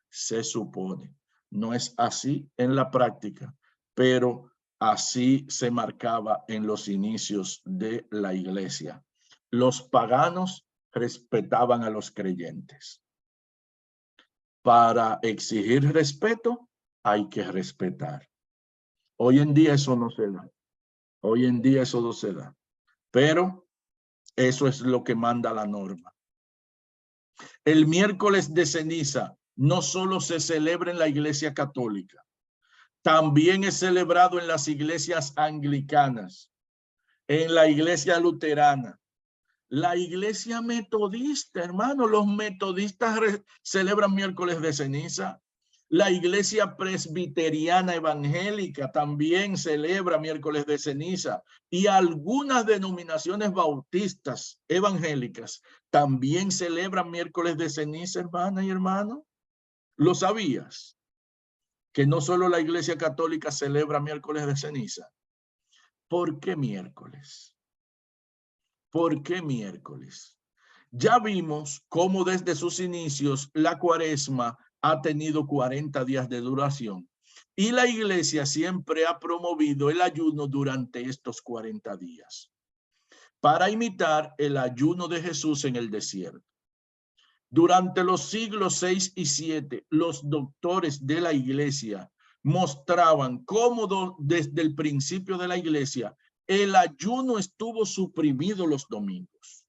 Se supone. No es así en la práctica, pero así se marcaba en los inicios de la iglesia. Los paganos respetaban a los creyentes. Para exigir respeto, hay que respetar. Hoy en día eso no se da. Hoy en día eso no se da. Pero eso es lo que manda la norma. El miércoles de ceniza no solo se celebra en la iglesia católica, también es celebrado en las iglesias anglicanas, en la iglesia luterana, la iglesia metodista, hermano. Los metodistas celebran miércoles de ceniza. La iglesia presbiteriana evangélica también celebra miércoles de ceniza, y algunas denominaciones bautistas evangélicas también celebran miércoles de ceniza, hermana y hermano. ¿Lo sabías? Que no solo la iglesia católica celebra miércoles de ceniza. ¿Por qué miércoles? ¿Por qué miércoles? Ya vimos cómo desde sus inicios la Cuaresma ha tenido 40 días de duración, y la iglesia siempre ha promovido el ayuno durante estos 40 días para imitar el ayuno de Jesús en el desierto. Durante los siglos 6 y 7, los doctores de la iglesia mostraban cómo desde el principio de la iglesia el ayuno estuvo suprimido los domingos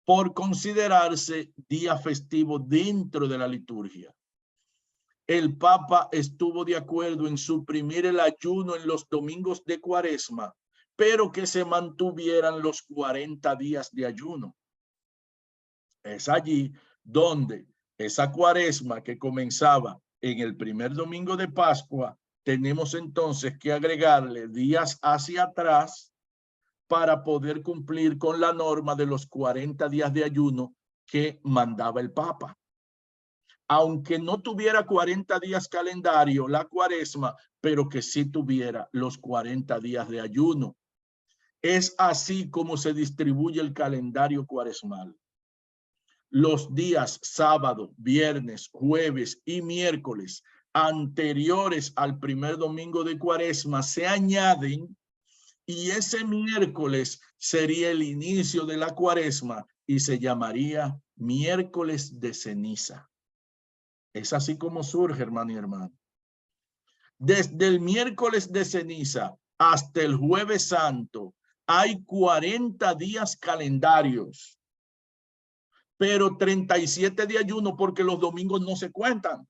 por considerarse día festivo dentro de la liturgia. El Papa estuvo de acuerdo en suprimir el ayuno en los domingos de Cuaresma, pero que se mantuvieran los 40 días de ayuno. Es allí donde esa Cuaresma que comenzaba en el primer domingo de Pascua, tenemos entonces que agregarle días hacia atrás para poder cumplir con la norma de los 40 días de ayuno que mandaba el Papa. Aunque no tuviera 40 días calendario la Cuaresma, pero que sí tuviera los 40 días de ayuno. Es así como se distribuye el calendario cuaresmal. Los días sábado, viernes, jueves y miércoles anteriores al primer domingo de Cuaresma se añaden, y ese miércoles sería el inicio de la Cuaresma y se llamaría miércoles de ceniza. Es así como surge, hermano y hermano. Desde el miércoles de ceniza hasta el jueves santo hay 40 días calendarios, pero 37 de ayuno porque los domingos no se cuentan.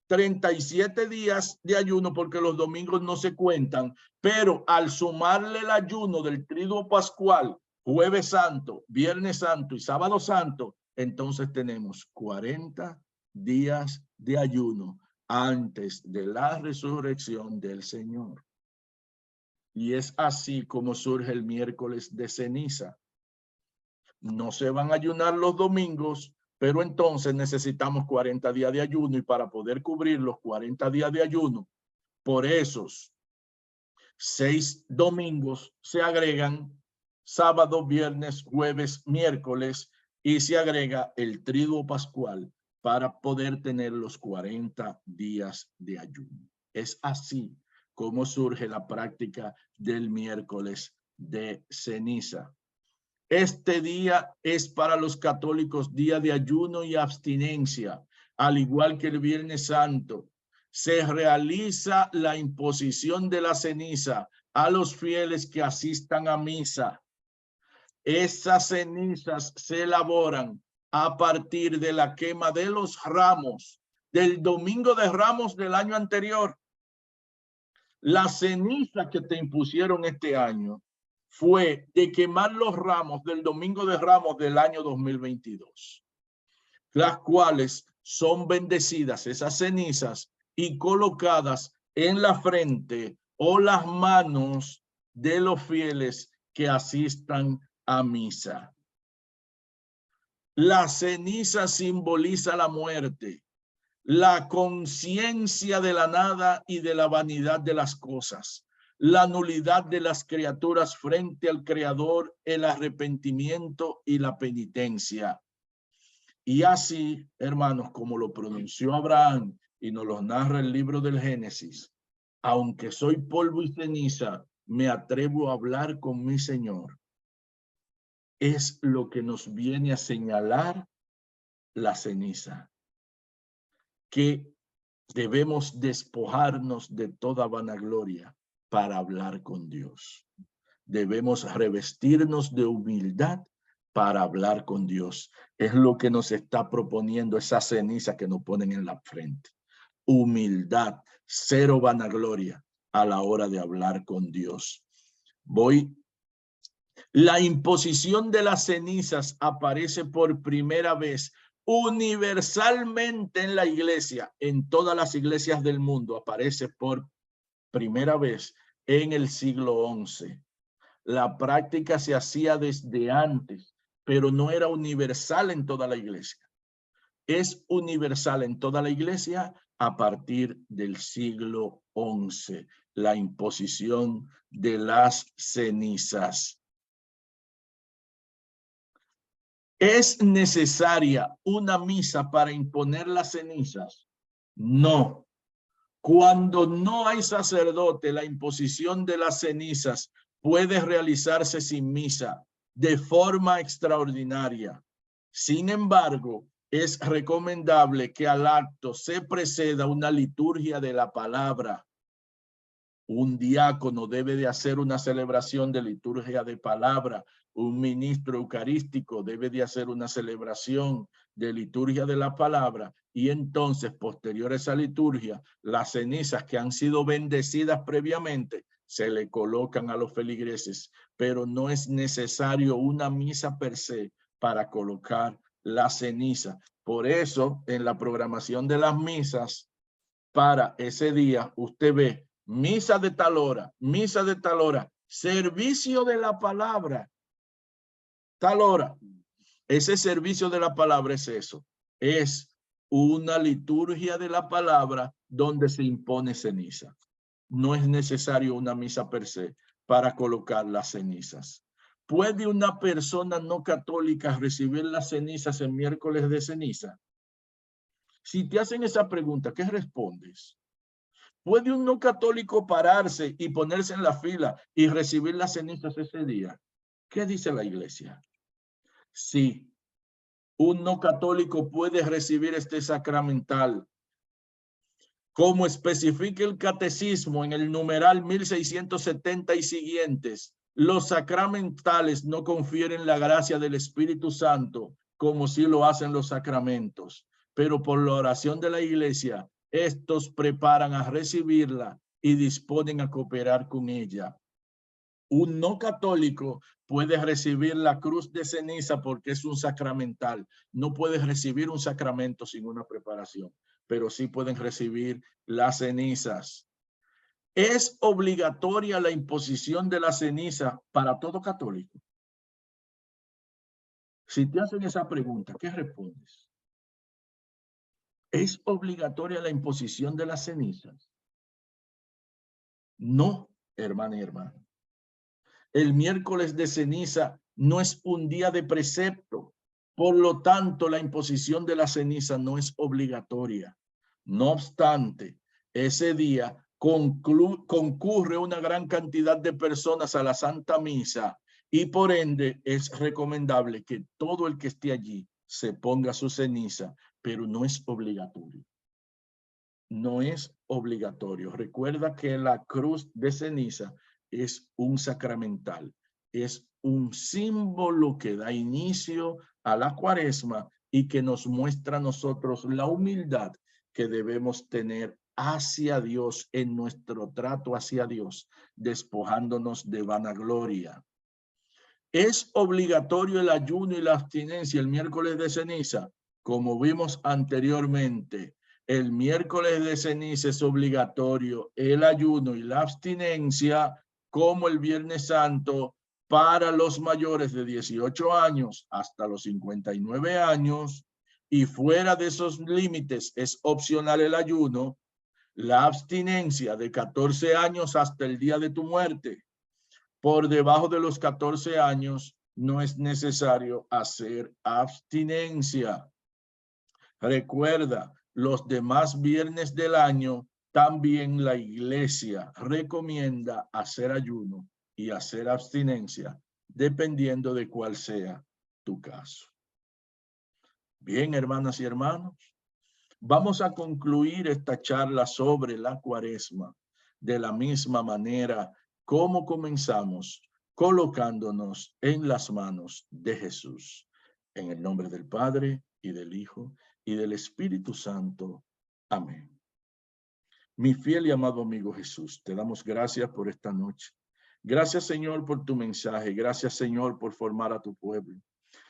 37 días de ayuno porque los domingos no se cuentan, pero al sumarle el ayuno del triduo pascual, jueves santo, viernes santo y sábado santo, entonces tenemos 40 días de ayuno antes de la resurrección del Señor. Y es así como surge el miércoles de ceniza. No se van a ayunar los domingos, pero entonces necesitamos 40 días de ayuno, y para poder cubrir los 40 días de ayuno, por esos 6 domingos se agregan sábado, viernes, jueves, miércoles, y se agrega el triduo pascual para poder tener los 40 días de ayuno. Es así como surge la práctica del miércoles de ceniza. Este día es para los católicos día de ayuno y abstinencia, al igual que el Viernes Santo. Se realiza la imposición de la ceniza a los fieles que asistan a misa. Esas cenizas se elaboran a partir de la quema de los ramos del Domingo de Ramos del año anterior. La ceniza que te impusieron este año fue de quemar los ramos del Domingo de Ramos del año 2022, las cuales son bendecidas, esas cenizas, y colocadas en la frente o las manos de los fieles que asistan a misa. La ceniza simboliza la muerte, la conciencia de la nada y de la vanidad de las cosas, la nulidad de las criaturas frente al Creador, el arrepentimiento y la penitencia. Y así, hermanos, como lo pronunció Abraham y nos lo narra el libro del Génesis, aunque soy polvo y ceniza, me atrevo a hablar con mi Señor. Es lo que nos viene a señalar la ceniza, que debemos despojarnos de toda vanagloria para hablar con Dios. Debemos revestirnos de humildad para hablar con Dios. Es lo que nos está proponiendo esa ceniza que nos ponen en la frente. Humildad, cero vanagloria a la hora de hablar con Dios. La imposición de las cenizas aparece por primera vez universalmente en la iglesia, en todas las iglesias del mundo, aparece por primera vez en el siglo XI. La práctica se hacía desde antes, pero no era universal en toda la iglesia. Es universal en toda la iglesia a partir del siglo XI, la imposición de las cenizas. ¿Es necesaria una misa para imponer las cenizas? No. Cuando no hay sacerdote, la imposición de las cenizas puede realizarse sin misa de forma extraordinaria. Sin embargo, es recomendable que al acto se preceda una liturgia de la palabra. Un diácono debe de hacer una celebración de liturgia de palabra. Un ministro eucarístico debe de hacer una celebración de liturgia de la palabra. Y entonces, posterior a esa liturgia, las cenizas que han sido bendecidas previamente se le colocan a los feligreses. Pero no es necesario una misa per se para colocar la ceniza. Por eso, en la programación de las misas para ese día, usted ve misa de tal hora, servicio de la palabra, tal hora. Ese servicio de la palabra es eso, es una liturgia de la palabra donde se impone ceniza. No es necesario una misa per se para colocar las cenizas. ¿Puede una persona no católica recibir las cenizas en miércoles de ceniza? Si te hacen esa pregunta, ¿qué respondes? ¿Puede un no católico pararse y ponerse en la fila y recibir las cenizas ese día? ¿Qué dice la iglesia? Sí, un no católico puede recibir este sacramental. Como especifica el catecismo en el numeral 1670 y siguientes, los sacramentales no confieren la gracia del Espíritu Santo como sí lo hacen los sacramentos, pero por la oración de la iglesia, estos preparan a recibirla y disponen a cooperar con ella. Un no católico puede recibir la cruz de ceniza porque es un sacramental. No puede recibir un sacramento sin una preparación, pero sí pueden recibir las cenizas. ¿Es obligatoria la imposición de la ceniza para todo católico? Si te hacen esa pregunta, ¿qué respondes? ¿Es obligatoria la imposición de las cenizas? No, hermana y hermano. El miércoles de ceniza no es un día de precepto. Por lo tanto, la imposición de la ceniza no es obligatoria. No obstante, ese día concurre una gran cantidad de personas a la Santa Misa y por ende es recomendable que todo el que esté allí se ponga su ceniza, pero no es obligatorio. No es obligatorio. Recuerda que la cruz de ceniza es un sacramental, es un símbolo que da inicio a la cuaresma y que nos muestra a nosotros la humildad que debemos tener hacia Dios en nuestro trato hacia Dios, despojándonos de vanagloria. ¿Es obligatorio el ayuno y la abstinencia el miércoles de ceniza? Como vimos anteriormente, el miércoles de ceniza es obligatorio el ayuno y la abstinencia, como el Viernes Santo, para los mayores de 18 años hasta los 59 años, y fuera de esos límites es opcional el ayuno, la abstinencia de 14 años hasta el día de tu muerte. Por debajo de los 14 años no es necesario hacer abstinencia. Recuerda, los demás viernes del año también la iglesia recomienda hacer ayuno y hacer abstinencia, dependiendo de cuál sea tu caso. Bien, hermanas y hermanos, vamos a concluir esta charla sobre la cuaresma de la misma manera como comenzamos, colocándonos en las manos de Jesús. En el nombre del Padre, y del Hijo, y del Espíritu Santo. Amén. Mi fiel y amado amigo Jesús, te damos gracias por esta noche. Gracias, Señor, por tu mensaje. Gracias, Señor, por formar a tu pueblo.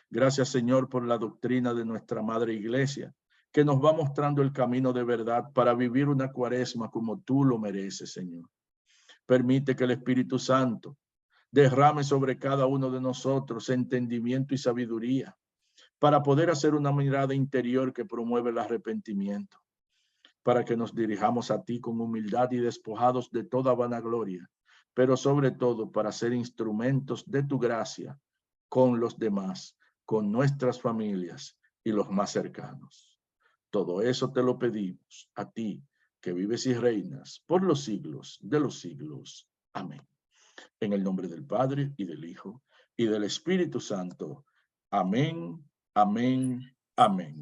Gracias, Señor, por la doctrina de nuestra Madre Iglesia, que nos va mostrando el camino de verdad para vivir una cuaresma como tú lo mereces, Señor. Permite que el Espíritu Santo derrame sobre cada uno de nosotros entendimiento y sabiduría para poder hacer una mirada interior que promueve el arrepentimiento, para que nos dirijamos a ti con humildad y despojados de toda vanagloria, pero sobre todo para ser instrumentos de tu gracia con los demás, con nuestras familias y los más cercanos. Todo eso te lo pedimos a ti, que vives y reinas por los siglos de los siglos. Amén. En el nombre del Padre, y del Hijo, y del Espíritu Santo. Amén, amén, amén.